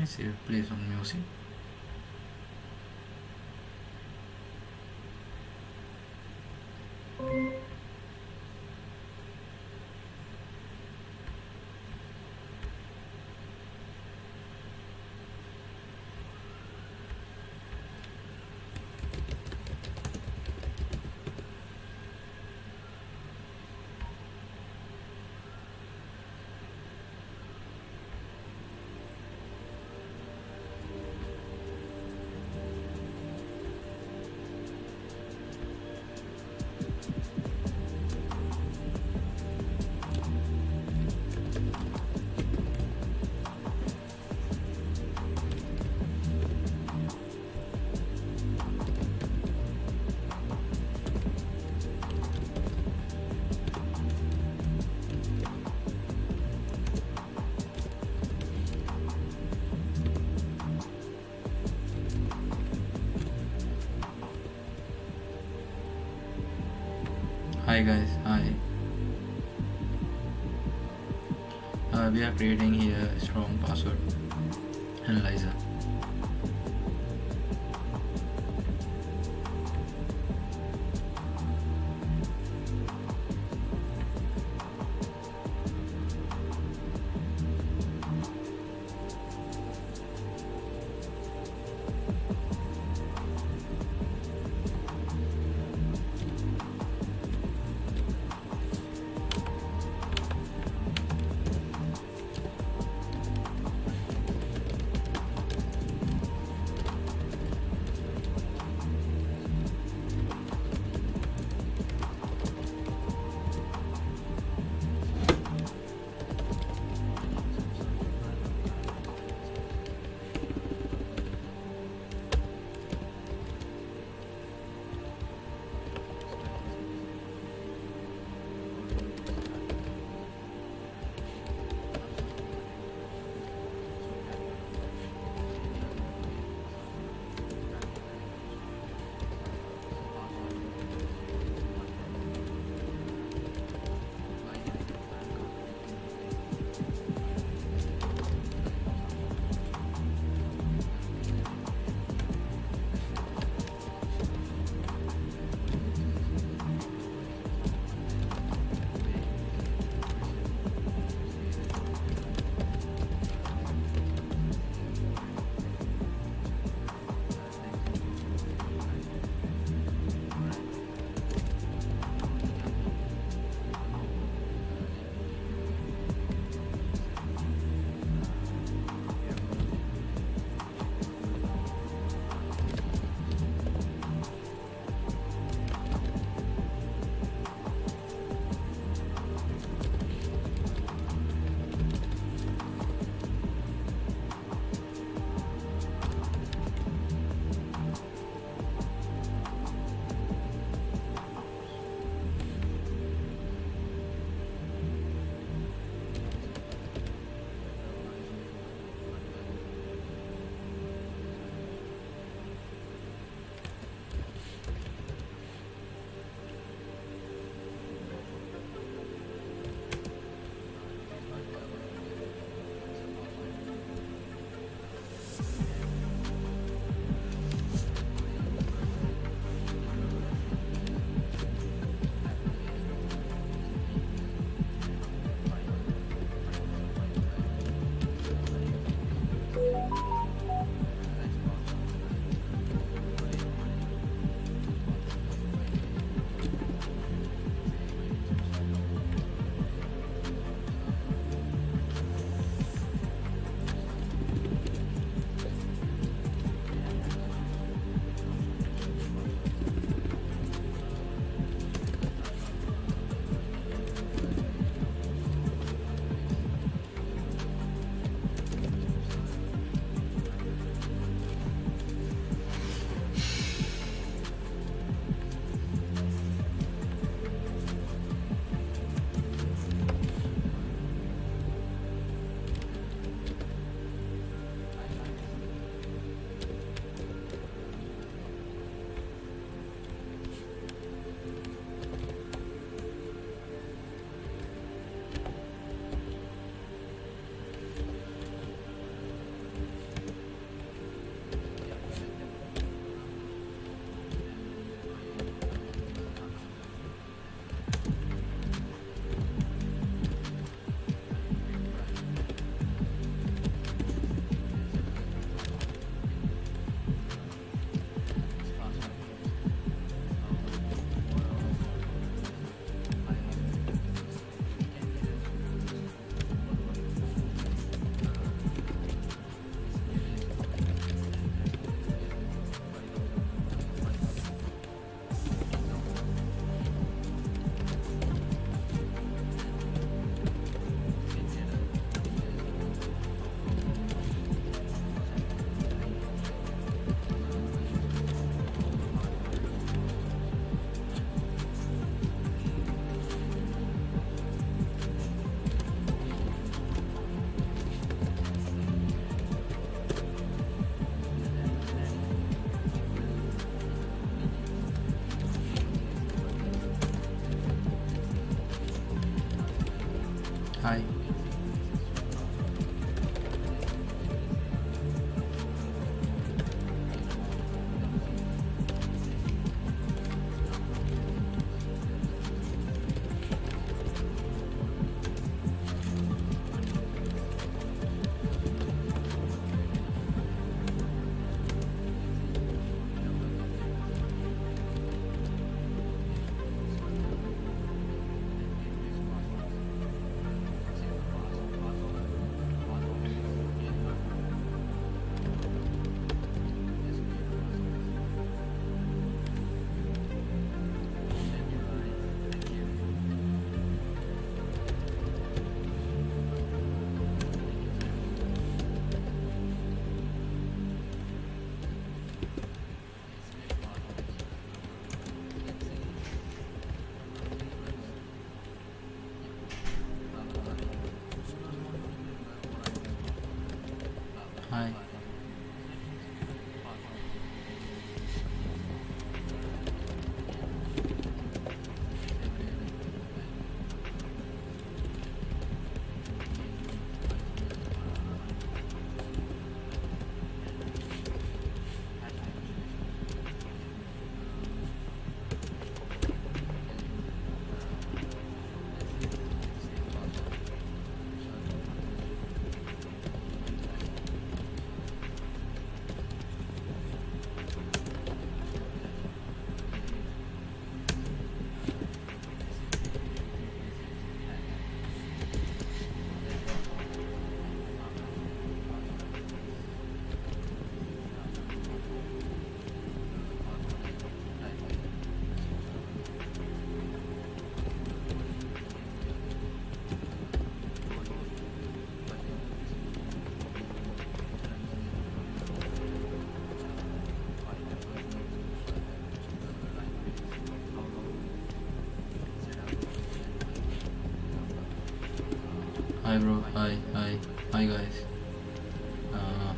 Let's see, play some music. Hi guys, hi. We are creating here a strong password analyzer. Hi. Hi. Hi bro, hi guys. Uh,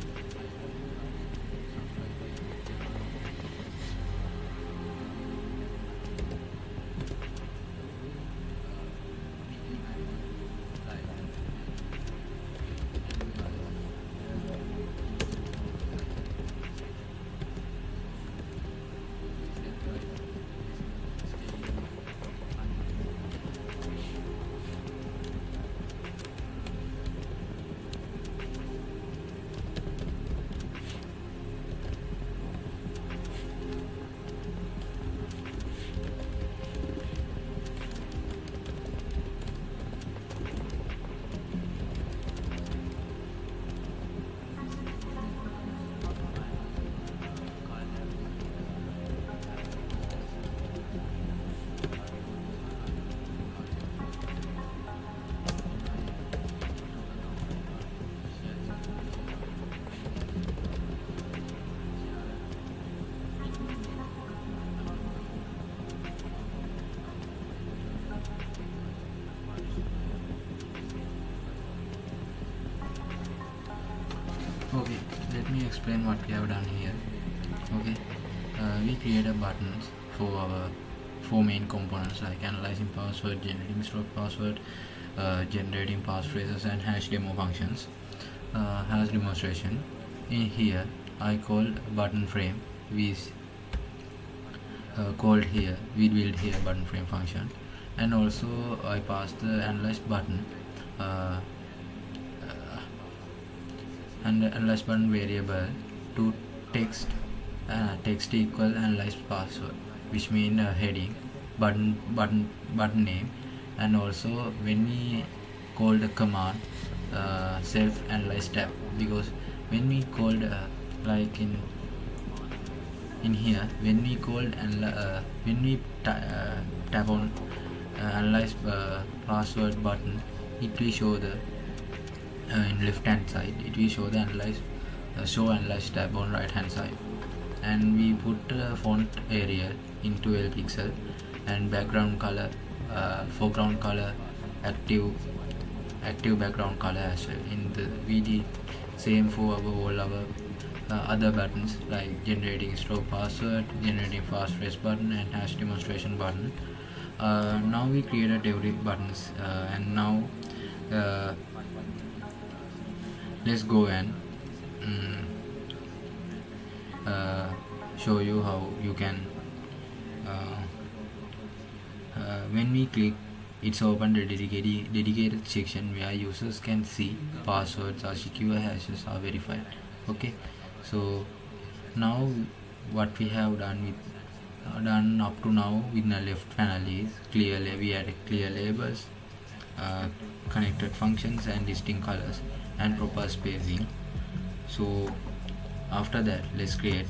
okay, let me explain what we have done here. Okay, we created buttons for our four main components like analyzing password, generating stored password, generating passphrases, and hash demo functions. Hash demonstration. In here, I called button frame. We called here. We build here button frame function, and also I passed the analyzed button. And the analyzed button variable to text text equal analyzed password, which mean heading, button name, and also when we call the command self analyze tab, because when we called like in here, when we called and when we tap on analyze password button, it will show the in left hand side, it will show the analyze show analyze tab on right hand side. And we put font area in 12 pixel and background color, foreground color, active background color as well. In the we did same for all our other buttons like generating store password, generating passphrase button, and hash demonstration button. Now we created every buttons, and now let's go and show you how you can when we click, it's opened a dedicated section where users can see passwords or secure hashes are verified. Okay, so now what we have done up to now in the left panel is we added clear labels, connected functions and distinct colors and proper spacing. So after that, let's create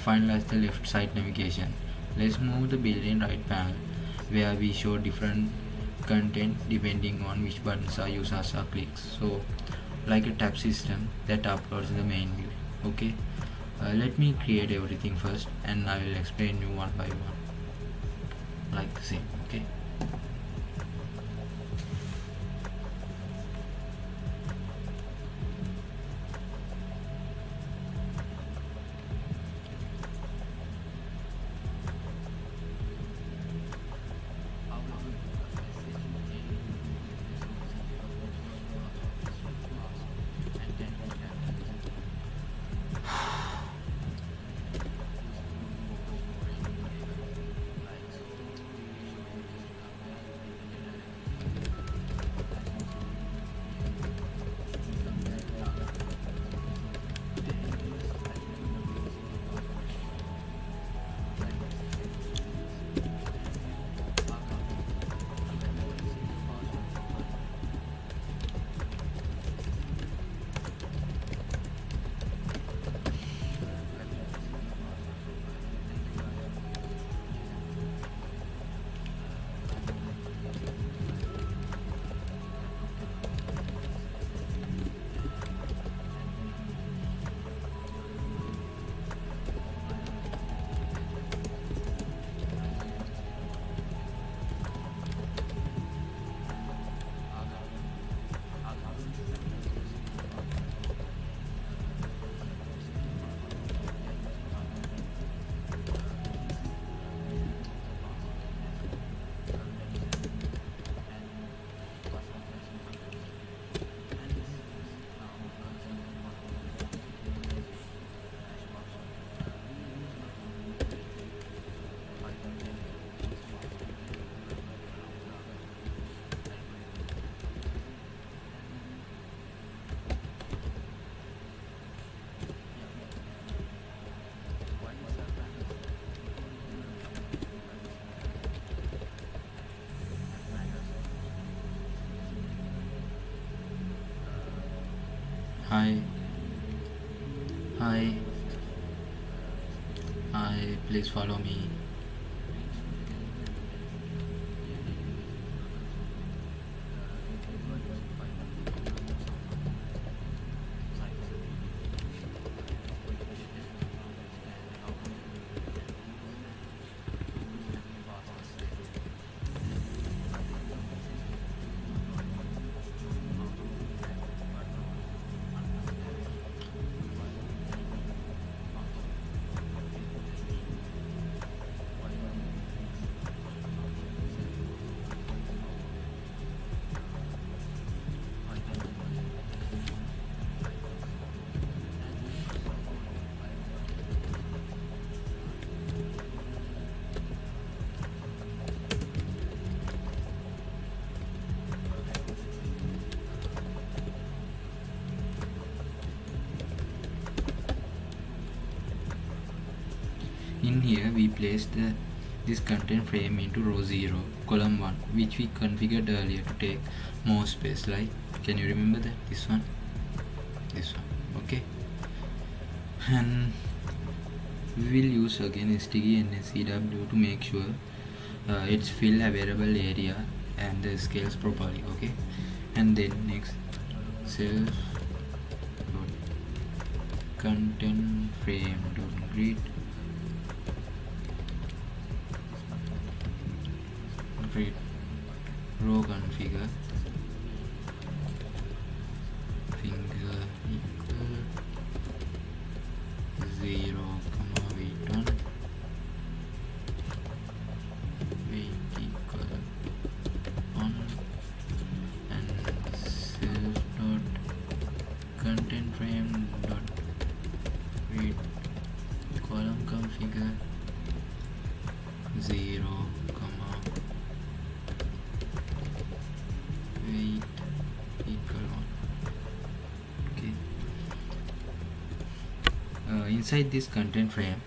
finalize the left side navigation. Let's move the built-in right panel where we show different content depending on which buttons our users are clicks. So like a tab system that uploads the main view. Okay, let me create everything first and I will explain you one by one like the same. Okay, hi, please follow me. In here we place this content frame into row 0 column 1, which we configured earlier to take more space. Like, can you remember that? This one. Okay, and we will use again STG and SCW to make sure it's fill available area and the scales properly. Okay, and then next self content frame grid row configure finger equal 0, weight 1, weight equal 1, and inside this content frame,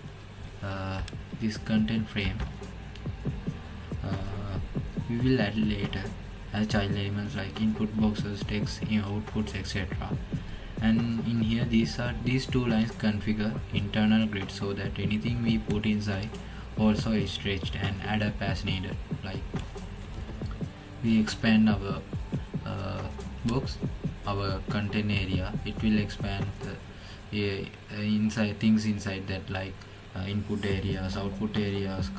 uh, we will add later as child elements like input boxes, text, outputs, etc. And in here these two lines configure internal grid so that anything we put inside also is stretched and add up as needed. Like we expand our box, our content area, it will expand the inside things inside that, like input areas, output areas,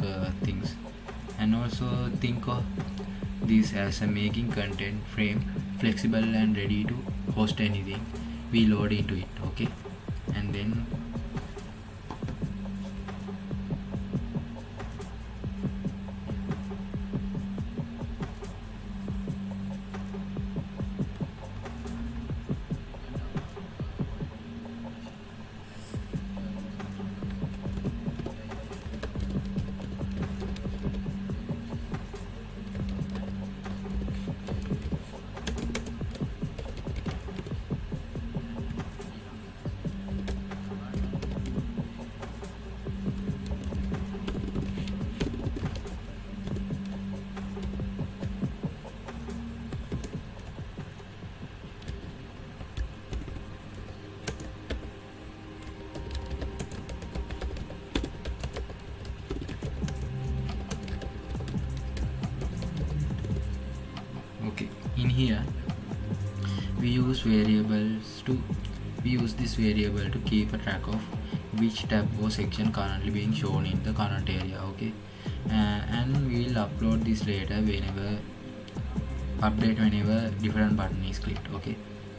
things. And also think of this as a making content frame flexible and ready to host anything we load into it. Okay, and then okay, in here we use this variable to keep a track of which tab or section currently being shown in the current area. Okay, and we will upload this later whenever different button is clicked. Okay,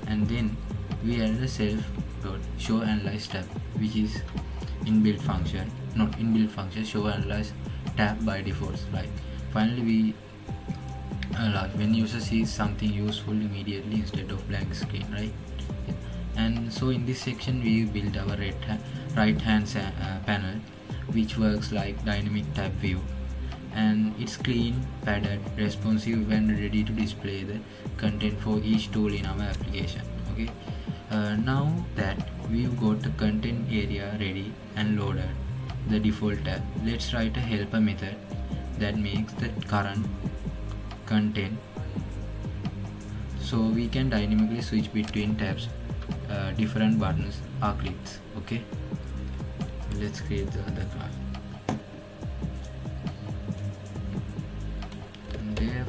and then we add the self.show analyze tab, which is show analyze tab by default. Like finally we when user sees something useful immediately instead of blank screen, right? And so in this section we build our right hand panel, which works like dynamic tab view, and it's clean, padded, responsive, and ready to display the content for each tool in our application. Okay, now that we've got the content area ready and loaded the default tab, let's write a helper method that makes the current content so we can dynamically switch between tabs, different buttons or clicks. Okay, let's create the other class. Def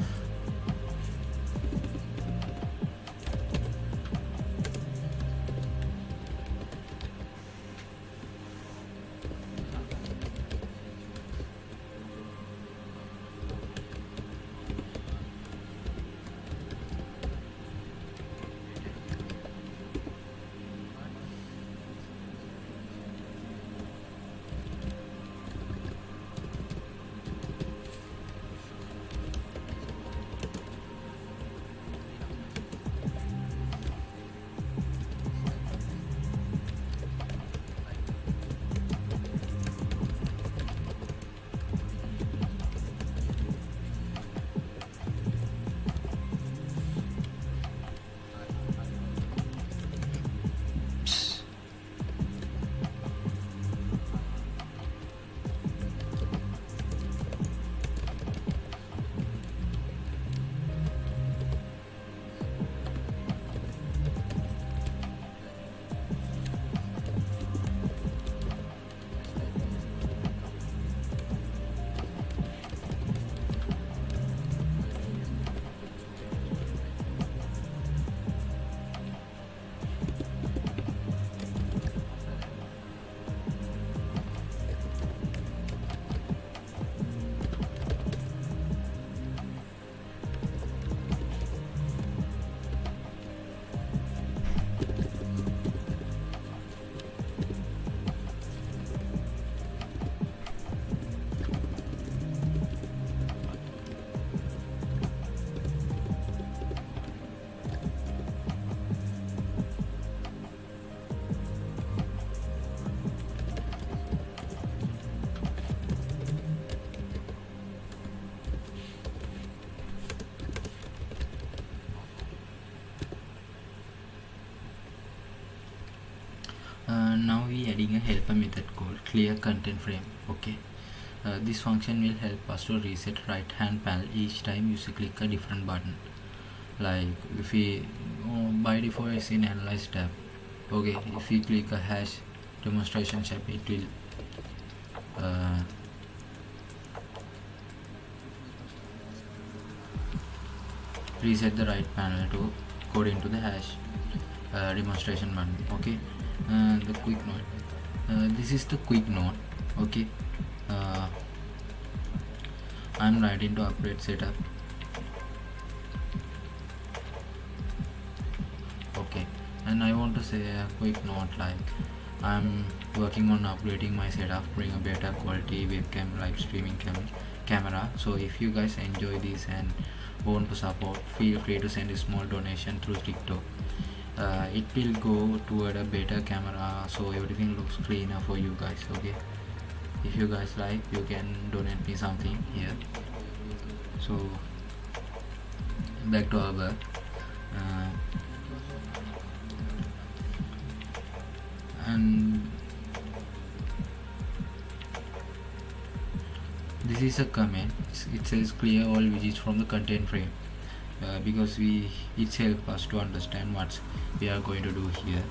we adding a helper method called clear content frame. Okay, this function will help us to reset right hand panel each time you click a different button. Like if we by default it's in analyze tab. Okay, if we click a hash demonstration tab, it will reset the right panel to code into the hash demonstration button. Okay, the quick note, this is the quick note. Okay, I'm right into upgrade setup. Okay, and I want to say a quick note, like I'm working on upgrading my setup, bring a better quality webcam live streaming camera. So if you guys enjoy this and want to support, feel free to send a small donation through TikTok. It will go toward a better camera, so everything looks cleaner for you guys. Okay, if you guys like, you can donate me something here. So back to our work. And this is a comment. It says clear all widgets from the content frame, because it helps us to understand what we are going to do here.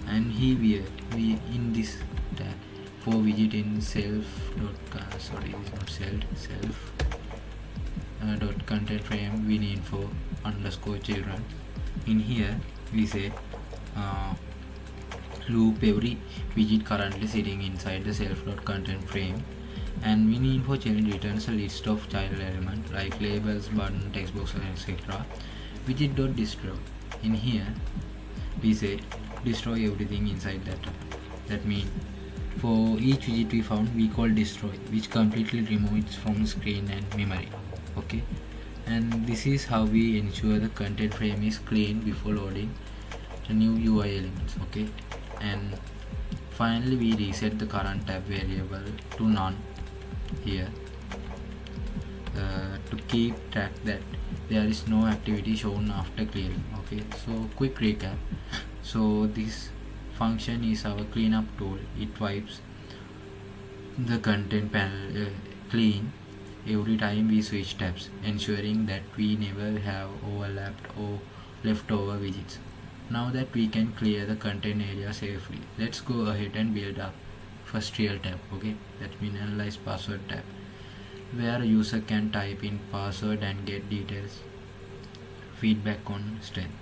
And here we in this tab for widget in self dot content frame we need for underscore children. In here we say loop every widget currently sitting inside the self.content frame, and winInfo child returns a list of child elements like labels, button, text boxes, etc. Widget.destroy. In here we say destroy everything inside that. That means for each widget we found, we call destroy, which completely removes from the screen and memory. Okay, and this is how we ensure the content frame is clean before loading the new UI elements. Okay, and finally we reset the current tab variable to none here, to keep track that there is no activity shown after clearing. Okay, so quick recap. So this function is our cleanup tool. It wipes the content panel clean every time we switch tabs, ensuring that we never have overlapped or leftover widgets. Now that we can clear the content area safely, let's go ahead and build up first real tab. Okay, that means analyze password tab, where a user can type in password and get details, feedback on strength.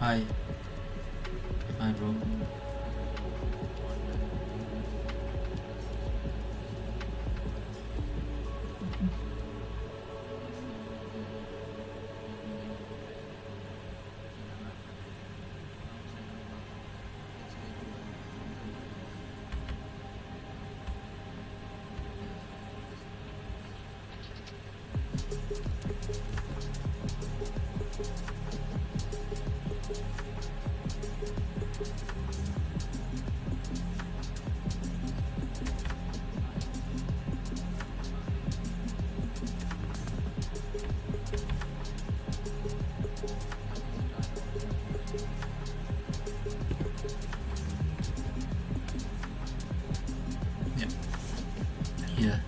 Hi. Hi, bro. Yeah. Here,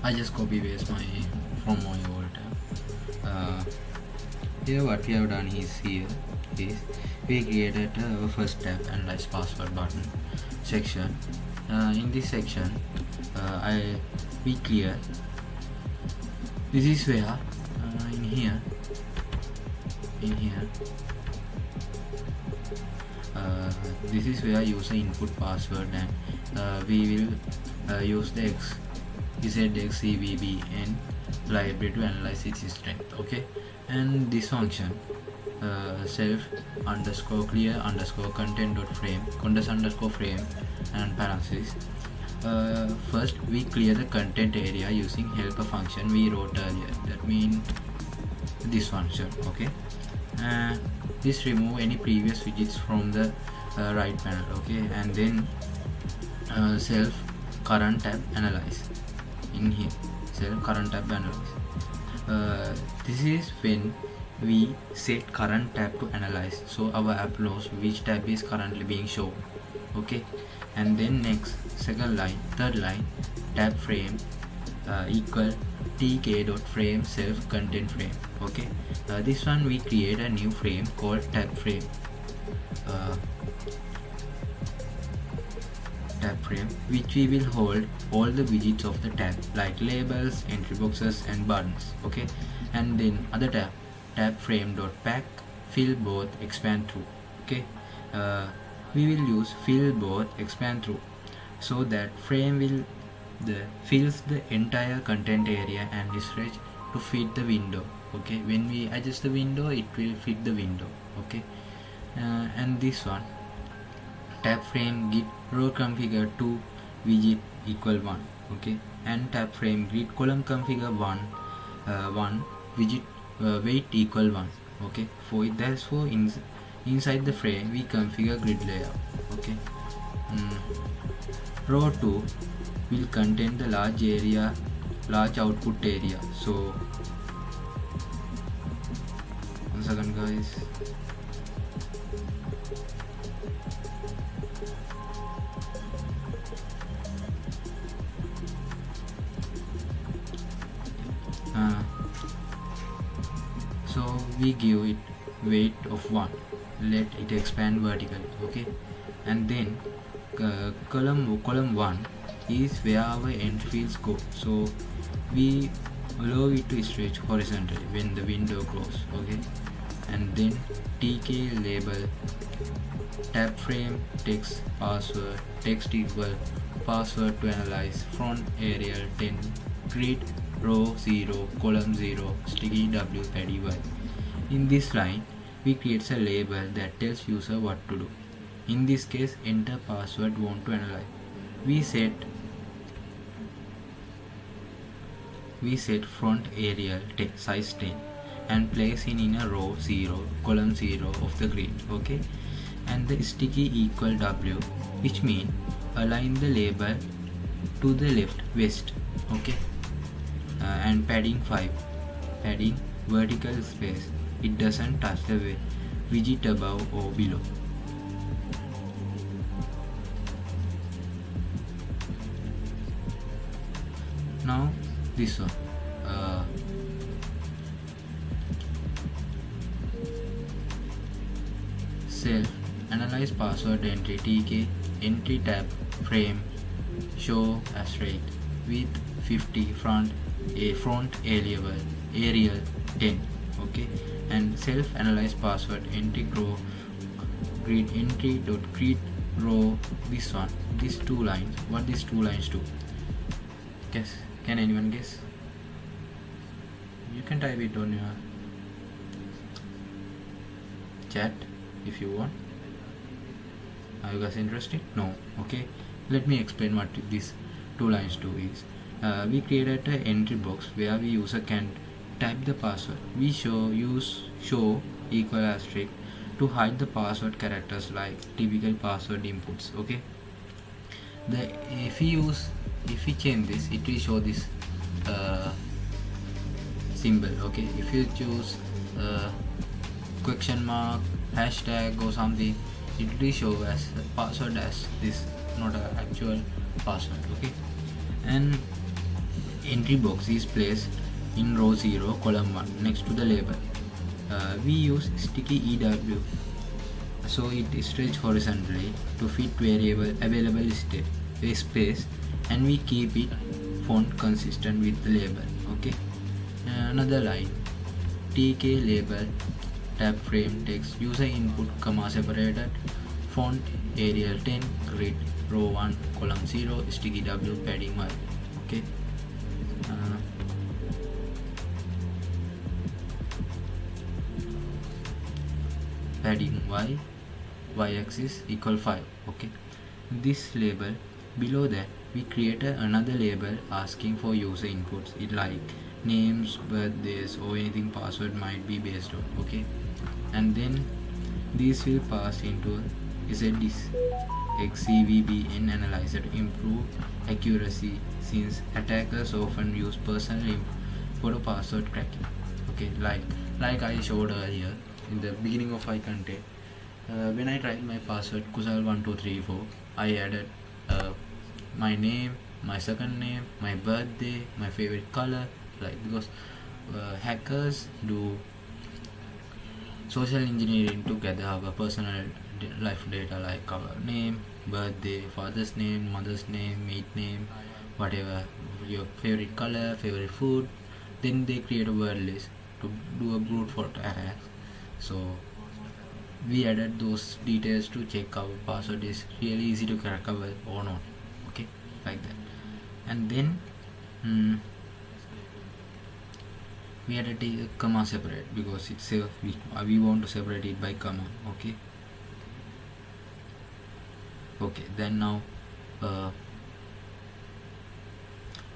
I just copy paste from my old tab. Here, what we have done is we created our first tab, analyze password button section. In this section, we clear. This is where in here. This is where user input password, and we will use the Zxcvbn library to analyze its strength. Okay, and this function self underscore clear underscore content dot frame condes underscore frame and parentheses. First we clear the content area using helper function we wrote earlier, that means this function. Okay, this remove any previous widgets from the right panel. Okay, and then self current tab analyze. In here, self current tab analyze. This is when we set current tab to analyze, so our app knows which tab is currently being shown. Okay, and then next third line tab frame equal tk.frame self content frame. Okay, this one we create a new frame called tab frame. Which we will hold all the widgets of the tab like labels, entry boxes and buttons. Okay, and then other tab frame dot pack fill both expand through. Okay, we will use fill both expand through, so that frame will fills the entire content area and stretch to fit the window. Okay, when we adjust the window, it will fit the window. Okay, and this one tab frame git row configure 2 widget equal 1. Okay, and tab frame grid column configure 1 widget weight equal 1. Okay, for it, therefore inside the frame we configure grid layout. Okay, row 2 will contain the large output area. So 1 second guys. So we give it weight of 1, let it expand vertically. Okay, and then column 1 is where our entry fields go, so we allow it to stretch horizontally when the window grows. Okay, and then tk label tab frame text password text equal password to analyze front Arial 10 grid row 0 column 0 sticky w paddy y. In this line we create a label that tells user what to do. In this case, enter password want to analyze. We set front Arial size 10 and place it in a row 0 column 0 of the grid. Okay, and the sticky equal w, which means align the label to the left west. Okay, and padding 5, padding vertical space, it doesn't touch the widget above or below. Now this one, self analyze password entry tk entry tab frame show as rate with 50 front Arial 10. Okay, and self analyze password entry grow create entry dot create row. This one, these two lines. What these two lines do? Guess? Can anyone guess? You can type it on your chat if you want. Are you guys interested? No. Okay. Let me explain what these two lines do is. We created an entry box where the user can type the password. We use show equal asterisk to hide the password characters like typical password inputs. Okay. If we change this, it will show this symbol. Okay. If you choose question mark, hashtag or something, it will show as password as this, not an actual password. Okay. And entry box is placed in row 0 column 1 next to the label. We use sticky EW so it stretches horizontally to fit variable available space, and we keep it font consistent with the label. Okay. Another line, TK label tab frame text user input comma separated font Arial 10 grid row 1 column 0 sticky W padding 1. Okay. Padding y-axis equal 5. Okay. This label below that we created another label asking for user inputs, it like names, birthdays or anything password might be based on. Okay. And then these will pass into Zxcvbn analyzer to improve accuracy since attackers often use personal info for the password cracking. Okay, like I showed earlier in the beginning of my content, when I tried my password Kusal1234, I added my name, my second name, my birthday, my favorite color, like because hackers do social engineering to gather our personal life data like our name, birthday, father's name, mother's name, mate name, whatever, your favorite color, favorite food. Then they create a word list to do a brute force attack. So we added those details to check our password is really easy to crack or not. Okay, like that. And then we added a comma separate because it's we want to separate it by comma. Okay. Okay, then now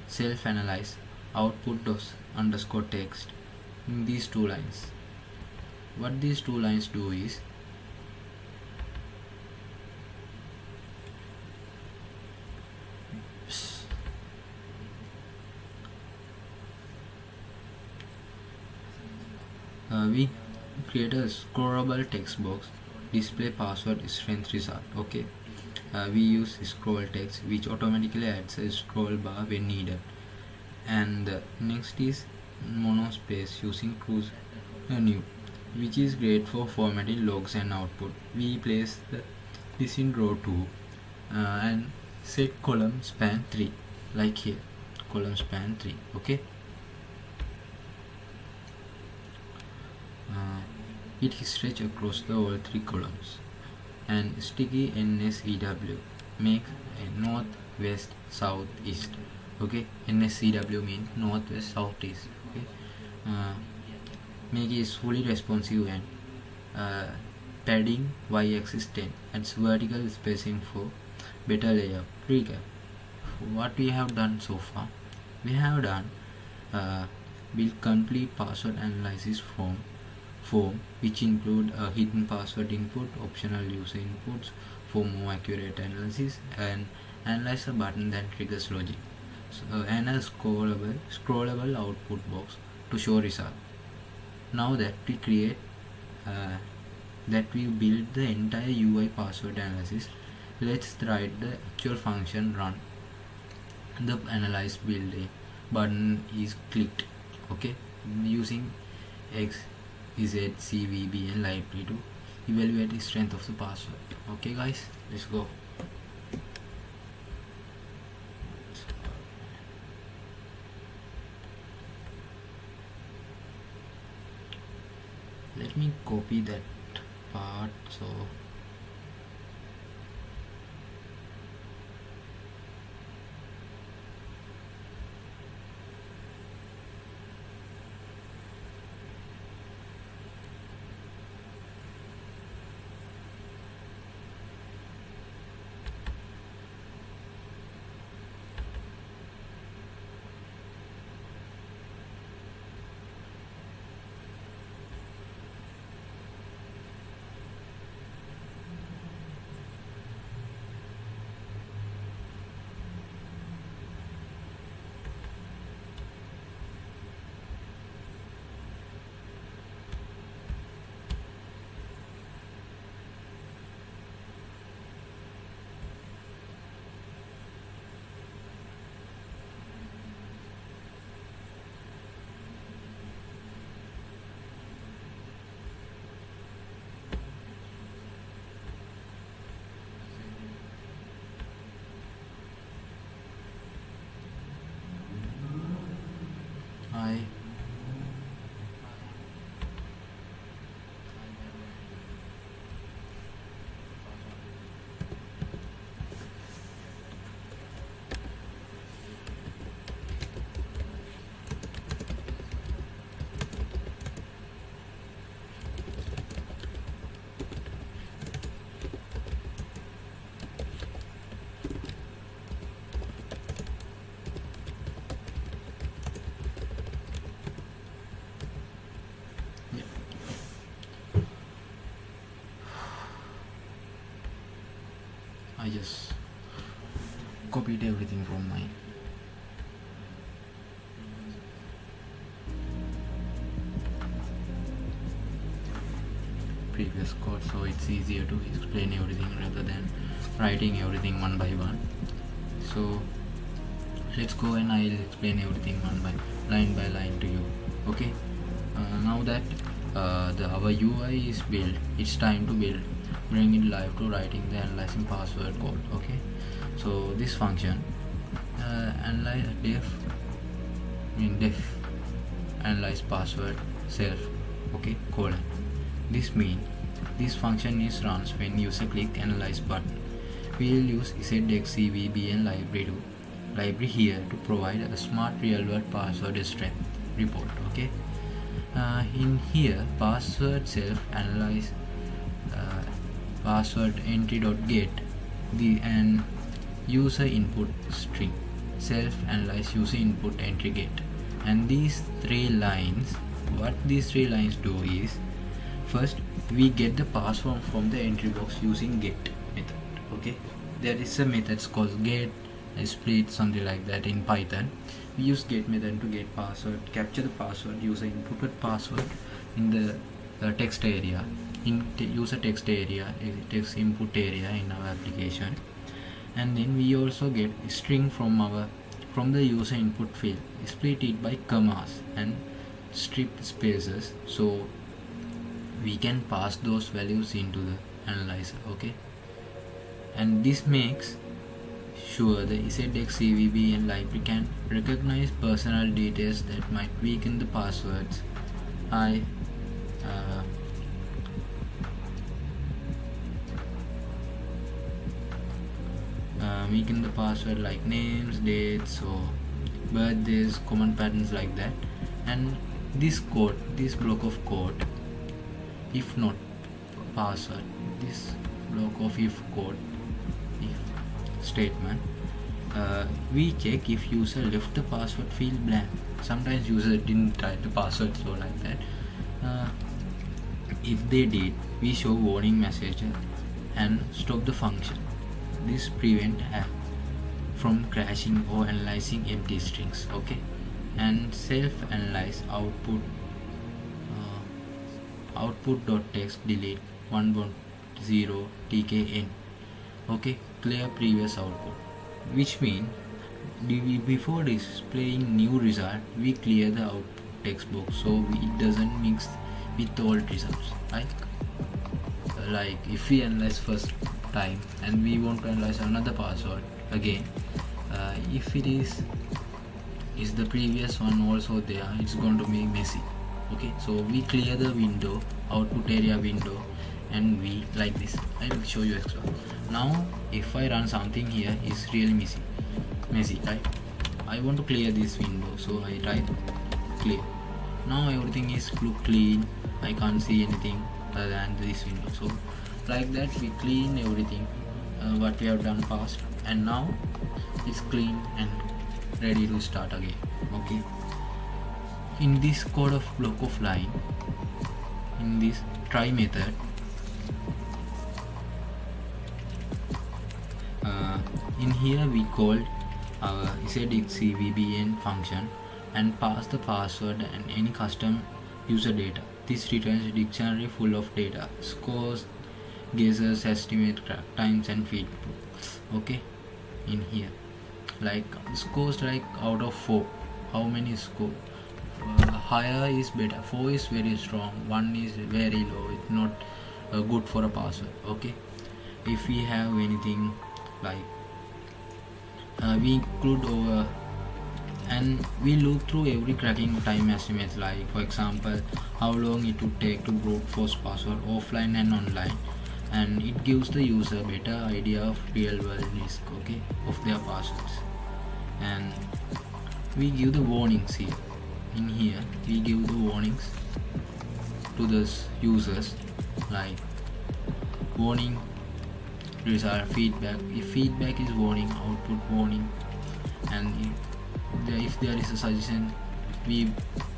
self-analyze output dos underscore text in these two lines. What these two lines do is we create a scrollable text box display password strength result. Okay. We use scroll text which automatically adds a scroll bar when needed, and next is monospace using Kusal new, which is great for formatting logs and output. We place this in row 2 and set column span 3 like here, column span 3. Okay. It stretch across the all 3 columns, and sticky NSEW makes a north, west, south, east. Okay, NSEW means north, west, south, east. Okay, make it fully responsive and padding y-axis 10 and vertical spacing for better layout. Recap what we have done so far. We have done build complete password analysis form which include a hidden password input, optional user inputs for more accurate analysis, and analyze a button that triggers logic, and a scrollable output box to show result. Now that we create we build the entire UI password analysis, let's write the actual function run. The analyze build button is clicked. Okay, using Zxcvbn library to evaluate the strength of the password. Okay guys, let's go. Let me copy that part so I just copied everything from my previous code, so it's easier to explain everything rather than writing everything one by one. So let's go and I'll explain everything line by line to you. Okay, now that our UI is built, it's time to bring it live to writing the analyzing password code. Okay, so this function analyze def analyze password self, okay, colon. This means this function is runs when user click analyze button. We will use Zxcvbn library here to provide a smart real world password strength report. Okay, in here password self analyze password entry.get and user input string self analyze user input entry get, and these three lines, what these three lines do is, first we get the password from the entry box using get method. Okay, there is a method called get split, something like that in Python. We use get method to get password, capture the password, user inputted password in the text area, in user text area, text input area in our application, and then we also get string from the user input field, split it by commas and strip spaces, so we can pass those values into the analyzer. Okay, and this makes sure the Zxcvbn library can recognize personal details that might weaken the passwords. Weaken the password like names, dates, or birthdays, common patterns like that. And this block of code, if not password, this block of if statement, we check if user left the password field blank. Sometimes user didn't type the password, so like that. If they did, we show warning message and stop the function. This prevent app from crashing or analyzing empty strings. Okay, and self-analyze output.text delete 1.0 tkn. Okay, clear previous output, which means before displaying new result we clear the output text box so it doesn't mix with old results. Like if we analyze first time and we want to analyze another password again, if it is the previous one also there, it's going to be messy. Okay, so we clear the window, output area window, and we like this. I will show you extra. Now if I run something here, it's really messy, right? I want to clear this window, so I type clear. Now everything is look clean, I can't see anything other than this window. So like that we clean everything what we have done past, and now it's clean and ready to start again. Okay, in this code of block of line, in this try method, in here we called our Zxcvbn function and pass the password and any custom user data. This returns a dictionary full of data, scores, guesses, estimate, times, and feedback. Okay, in here like scores like out of 4, how many score? Higher is better, 4 is very strong, 1 is very low, it's not good for a password. Okay, if we have anything like we include over, and we look through every cracking time estimate, like for example how long it would take to brute force password offline and online, and it gives the user better idea of real world risk, okay, of their passwords. And we give the warnings here. In here we give the warnings to the users, like warning, result, feedback. If feedback is warning, output warning, and if there is a suggestion, we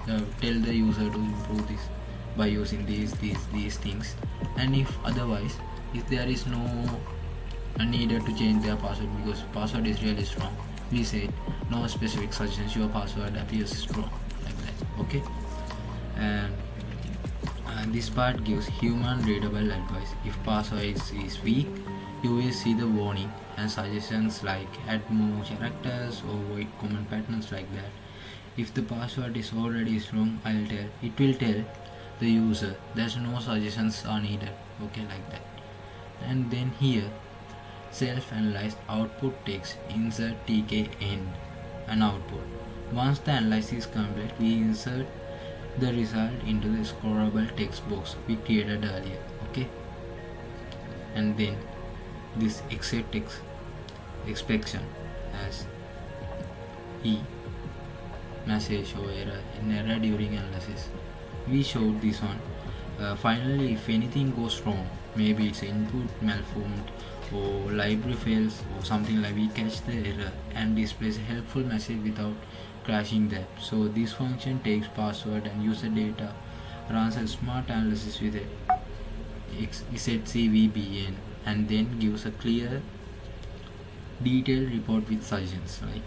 tell the user to improve this by using these things. And if otherwise, if there is no needed to change their password because password is really strong. We said no specific suggestions, your password appears strong, like that. Okay, and this part gives human readable advice. If password is weak, you will see the warning and suggestions like add more characters or avoid common patterns, like that. If the password is already strong, it will tell the user there's no suggestions are needed. Okay, like that. And then here self-analyzed output text, insert tk end and output. Once the analysis is complete, we insert the result into the scrollable text box we created earlier. Okay, and then this exit text expression as e message or error in error during analysis. We showed this one. Finally, if anything goes wrong, maybe it's input malformed or library fails or something, like, we catch the error and displays a helpful message without crashing the app. So this function takes password and user data, runs a smart analysis with a Zxcvbn, and then gives a clear detailed report with suggestions. Right?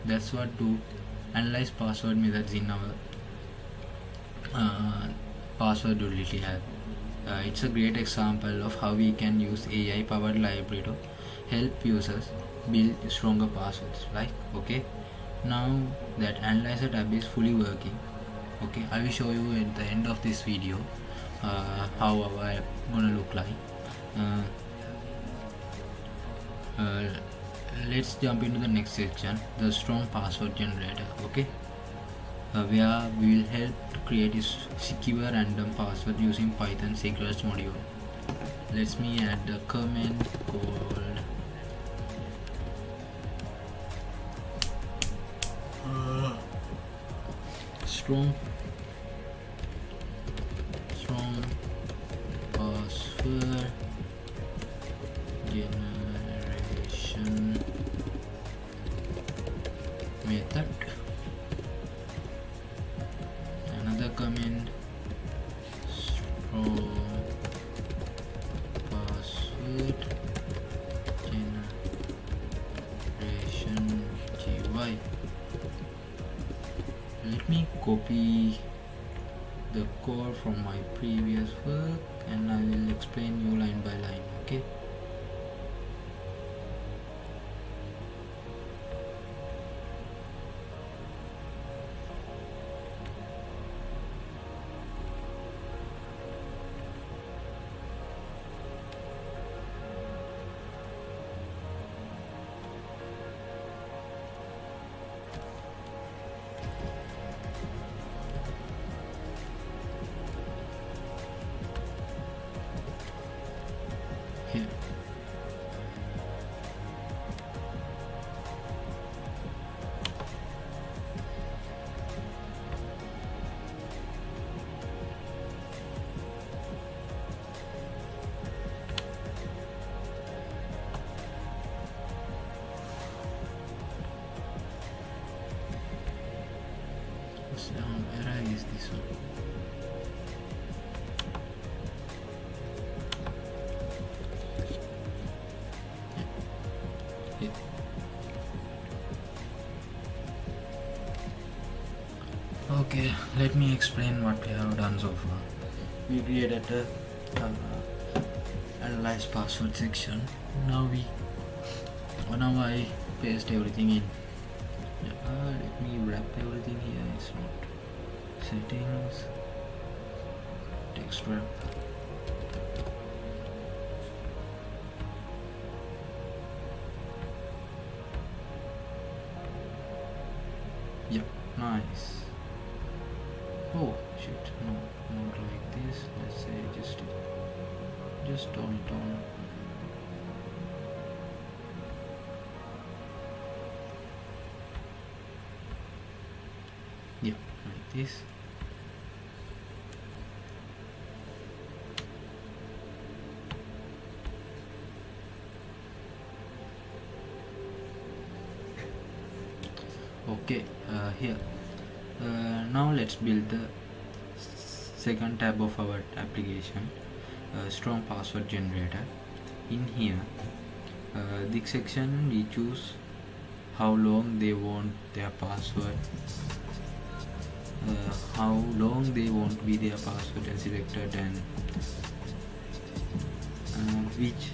That's what to analyze password methods in our password utility app. It's a great example of how we can use AI powered library to help users build stronger passwords. Right? Okay, now that analyzer tab is fully working, okay, I will show you at the end of this video how our app gonna look like. Let's jump into the next section, the strong password generator. Okay, where we will help to create a secure random password using Python secrets module. Let me add a comment called strong password generation method. Another comment, strong password generation GUI. Let me copy the code from my previous work and I will explain you line by line. Okay, here. What's the error is this one? Yeah. Okay, let me explain what we have done so far. We created a analyze password section. Now I paste everything in. Let me wrap everything here. It's not settings, text wrap. Yep, nice. Oh shit, no, not like this. Let's say just turn it on. Yeah, like this. Okay, here. Now let's build the second tab of our application, strong password generator. In here This section we choose how long they want their password, how long they want to be their password and selected, and which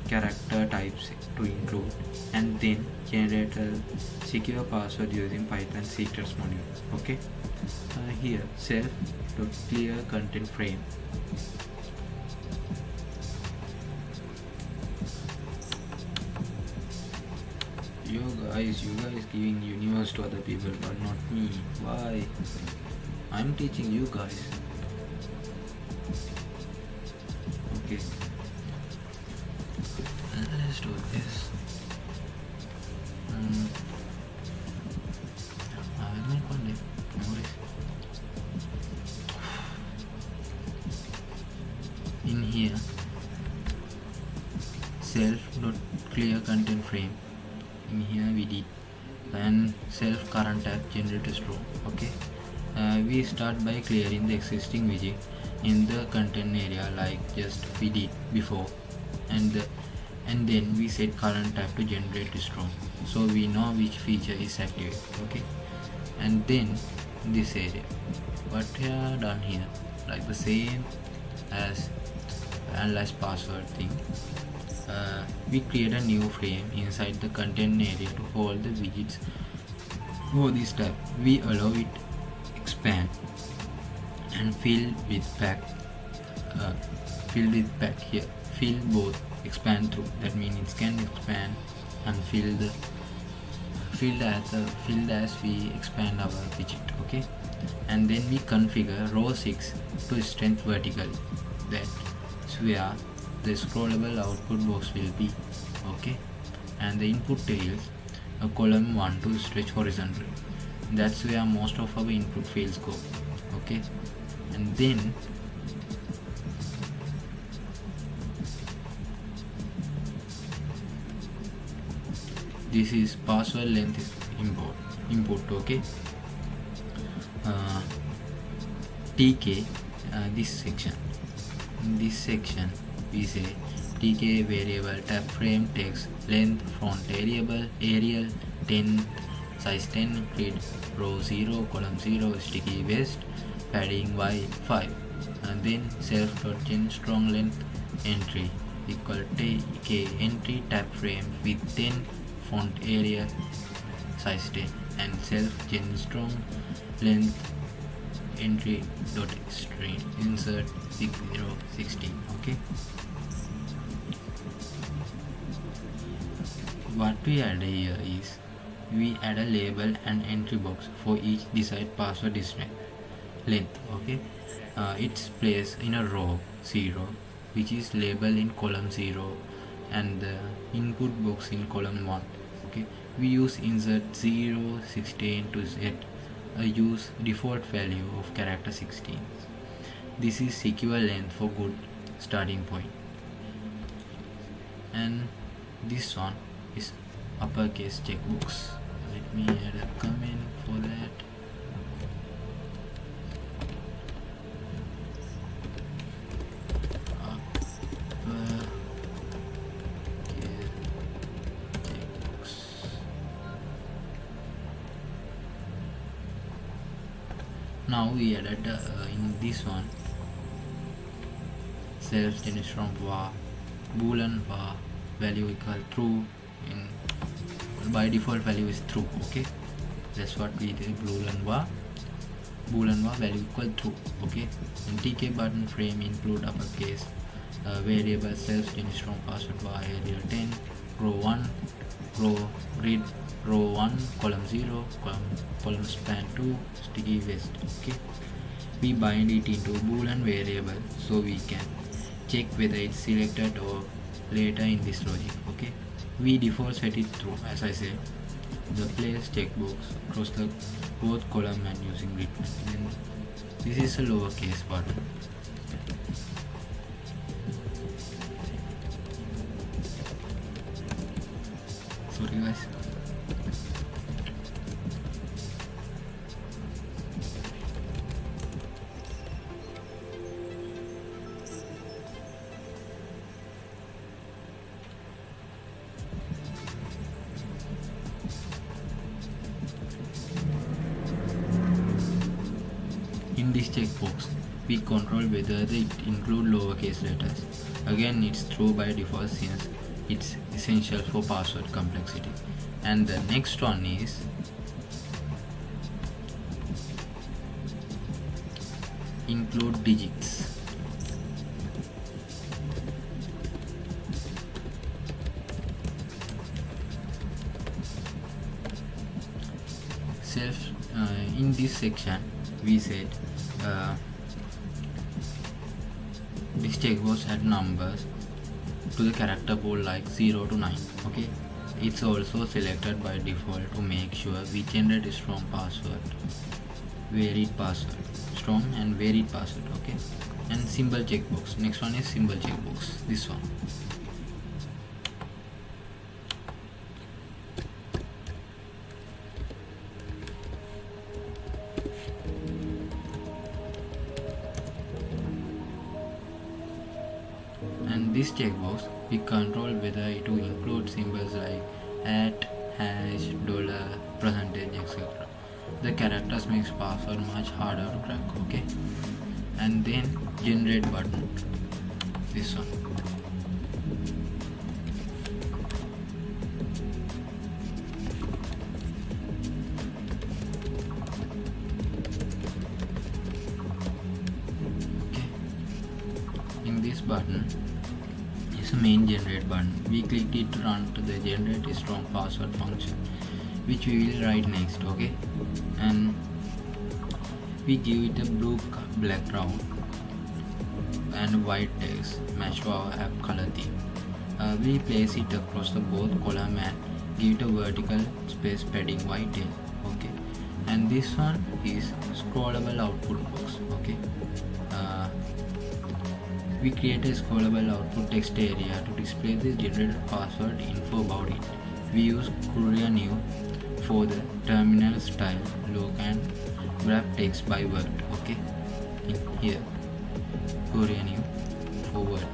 character types to include, and then generate a secure password using Python secrets module. Okay, here self.clear content frame. You guys giving universe to other people but not me. Why? I'm teaching you guys. Okay, let's do this. I'll make one day. No worries. In here, self.clear content frame. In here we did, and self current tab generate a string. Okay, we start by clearing the existing widget in the content area like just we did before, and then we set current tab to generate a string, so we know which feature is active. Okay, and then this area, what we have done here, like the same as analyze password thing. We create a new frame inside the content area to hold the widgets for this tab. We allow it expand and fill with pack here. Fill both expand through, that means it can expand and filled as we expand our widget. Okay, and then we configure row 6 to strength vertical. That's where the scrollable output box will be. Okay, and the input tails column 1 to stretch horizontal. That's where most of our input fields go. Okay, and then this is password length import. Okay, TK this section. In this section we say TK variable tab frame text length font Arial 10 size 10 grid row 0 column 0 sticky west padding y5, and then self.gen strong length entry equal TK entry tab frame with 10 font Arial size 10, and self gen strong length entry dot string insert 6016. Okay, what we add here is we add a label and entry box for each desired password length. Okay, it's placed in a row 0, which is labeled in column 0, and the input box in column 1. Okay, we use insert 0 16 to set a use default value of character 16. This is secure length for good starting point, and this one is uppercase checkbox. Let me add a comment for that. Now we added in this one self from var boolean var value equal true. In by default value is true. Okay, that's what we did. Boolean var value equal true. Okay, and TK button frame include uppercase variable self from password var Arial 10 row 1 row grid row 1 column 0 column span 2 sticky west. Okay, we bind it into boolean variable so we can check whether it's selected or later in this logic. Okay, we default set it true, as I said. The place checkbox across the both column and using grid. Then this is a lowercase button. Sorry guys. we control whether it include lowercase letters. Again, it's true by default since it's essential for password complexity. And the next one is include digits. In this section we said this checkbox add numbers to the character pool like 0 to 9. Okay, it's also selected by default to make sure we generate a strong password, varied password, strong and varied password. Okay, and symbol checkbox. Next one is symbol checkbox, this one. And this checkbox we control whether it will include symbols like at, hash, dollar, percentage, etc. The characters makes password much harder to crack. Okay, and then generate button, this one. Okay, in this button is a main generate button. We click it to run to the generate a strong password function, which we will write next. Okay, and we give it a blue background and white text match to our app color theme. We place it across the both column and give it a vertical space padding white tail. Okay, and this one is scrollable output box. Okay, we create a scrollable output text area to display the generated password info about it. We use Courier New for the terminal style look and grab text by word. Okay, in here Courier New for word.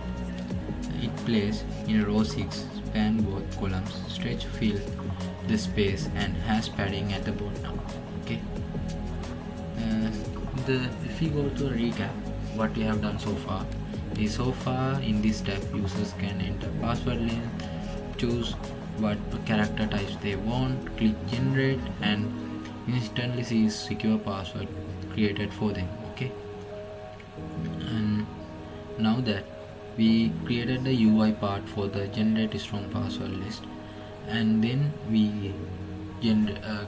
It plays in row 6, span both columns, stretch, fill the space and has padding at the bottom. Okay, if we go to a recap what we have done so far is, so far in this step users can enter password length, choose what character types they want, click generate and instantly sees secure password created for them. Okay, and now that we created the UI part for the generate strong password list, and then we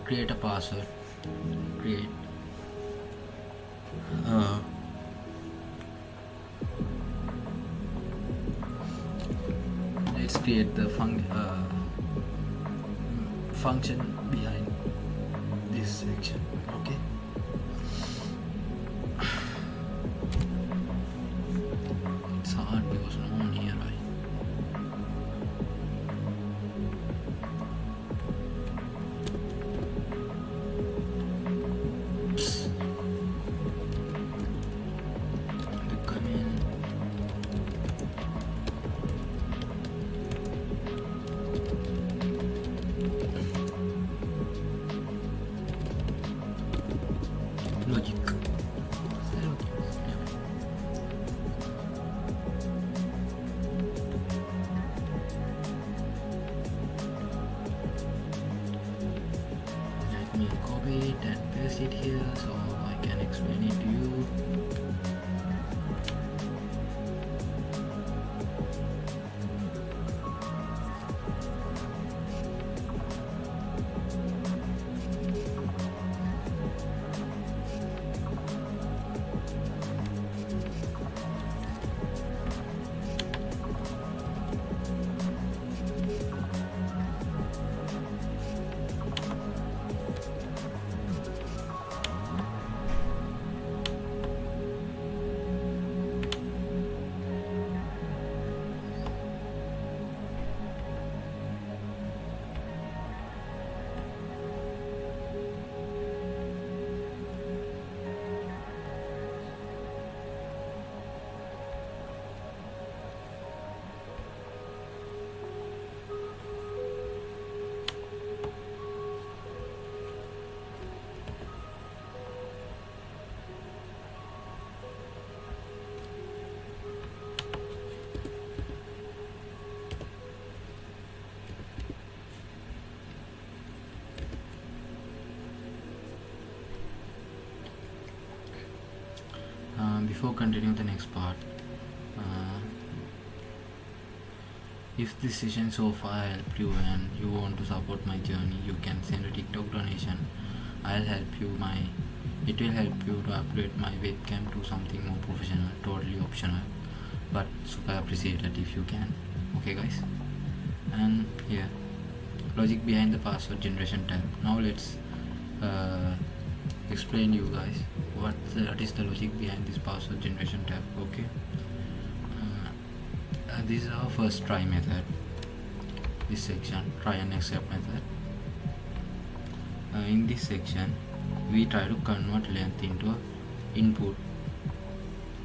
create a password, let's create the function behind this section. Okay, it's hard because no one here, right? The command logic. Let me copy it and paste it here so I can explain it to you. before continuing the next part, if this session so far helped you and you want to support my journey, you can send a TikTok donation. It will help you to upgrade my webcam to something more professional, totally optional, but super appreciated if you can. Okay guys, and here, logic behind the password generation tab. Now let's explain you guys what is the logic behind this password generation tab. Okay, this is our first try method. This section, try and accept method. In this section, we try to convert length into an input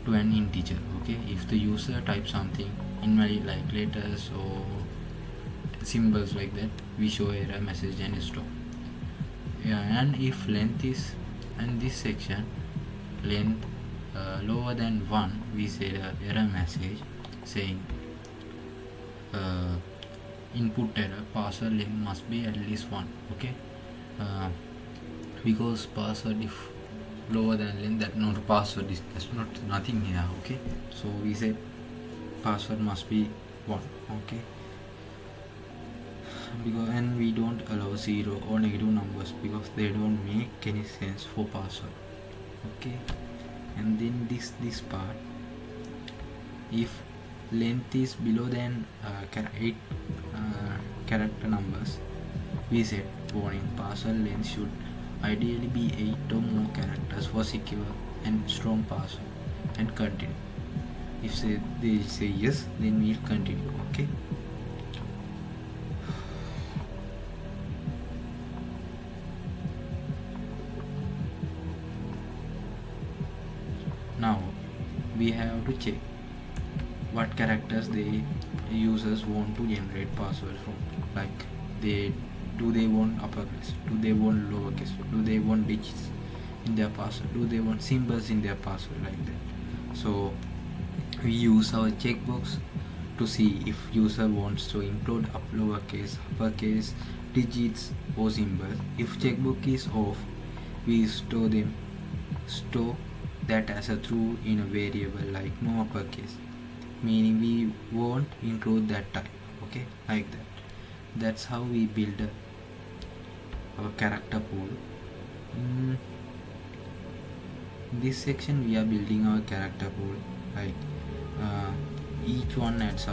to an integer. Okay, if the user types something invalid like letters or symbols like that, we show error message and stop. And if length is, in this section, length lower than 1, we say the error message saying input error, password length must be at least 1. Okay, because password if lower than length, that not a password, that's not nothing here. Okay, so we say password must be 1. Okay, because, and we don't allow 0 or negative numbers because they don't make any sense for password. Okay, and then this part, if length is below than 8 character numbers, we said warning, password length should ideally be 8 or more characters for secure and strong password, and continue. If they say yes, then we'll continue. Okay, now we have to check what characters the users want to generate passwords from. Like, do they want uppercase, do they want lowercase, do they want digits in their password, do they want symbols in their password, like that. So we use our checkbox to see if user wants to include lowercase, uppercase, digits or symbols. If checkbox is off, we store that as a true in a variable like no uppercase, meaning we won't include that type. Okay, like that. That's how we build our character pool. In this section, we are building our character pool. Like each one adds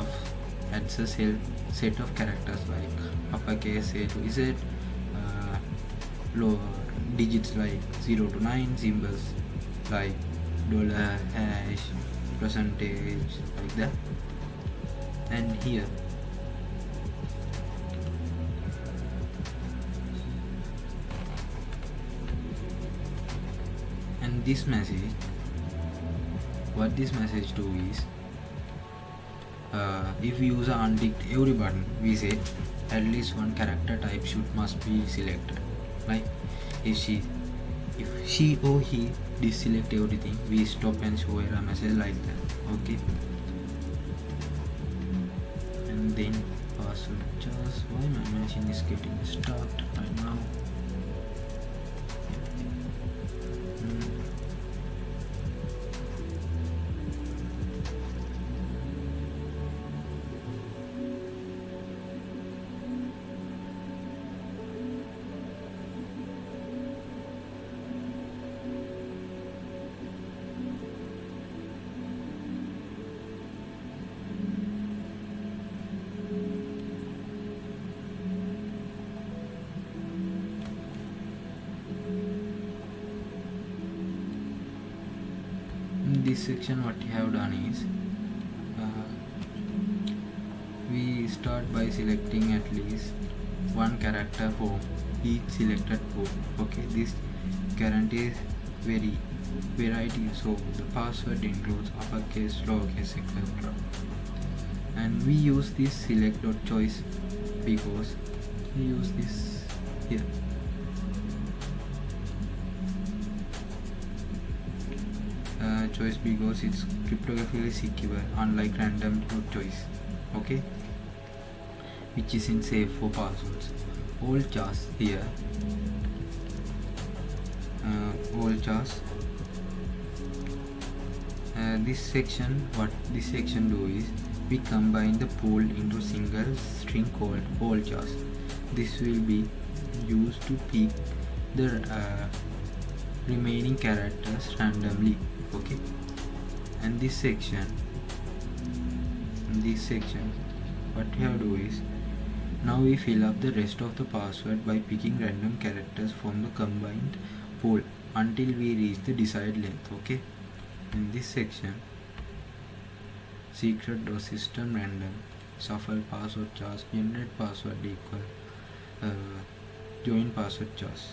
a set of characters like uppercase A to Z, lower digits like 0 to 9, symbols like dollar, hash, percentage, like that. And here and this message, what this message do is, if user unticked every button, we say at least one character type must be selected. Like if she or he deselect everything, we stop and show error message like that. Okay, and then password just, why my machine is getting stuck right now. This section, what we have done is, we start by selecting at least one character for each selected port. Okay, this guarantees variety, so the password includes uppercase, lowercase, etc. And we use this select.choice because we use this here. Choice because it's cryptographically secure, unlike random choice. Okay, which is in safe for passwords. All chars here, all chars This section, what this section do is we combine the pool into single string called all chars. This will be used to pick the remaining characters randomly. Okay, and this section what we have to do is now we fill up the rest of the password by picking random characters from the combined pool until we reach the desired length. Okay, in this section secret.system random shuffle password chars generate password equal join password chars.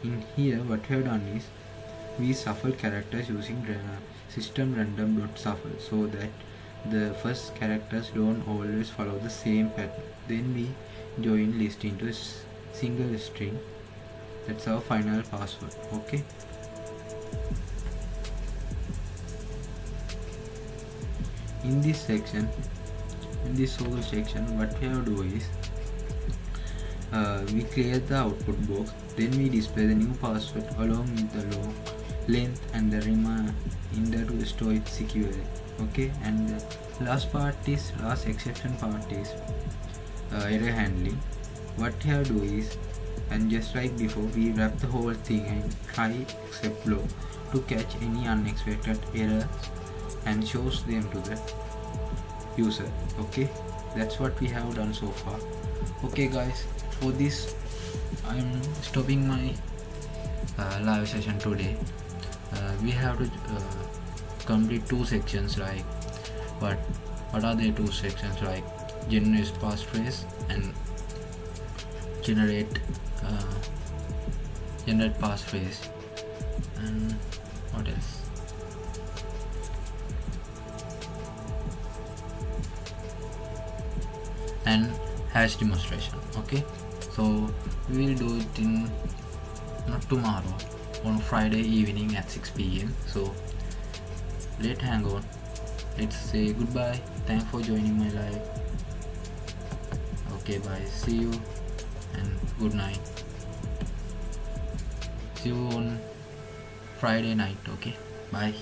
In here what we have done is we shuffle characters using system random.shuffle so that the first characters don't always follow the same pattern. Then we join list into a single string. That's our final password. Okay, in this whole section what we have to do is we clear the output box, then we display the new password along with the long length and the reminder to store it securely. Okay, and the last exception part is error handling. What we have to do is, and just like before, we wrap the whole thing and try except blow to catch any unexpected errors and shows them to the user. Okay, that's what we have done so far. Okay guys, for this I'm stopping my live session today. We have to complete two sections, like what are the two sections, like generate passphrase and generate passphrase, and what else? And hash demonstration. Okay, so we will do it in not tomorrow, on Friday evening at 6 p.m. So let's hang on, let's say goodbye. Thanks for joining my live. Okay, bye, see you and good night. See you on Friday night. Okay, bye.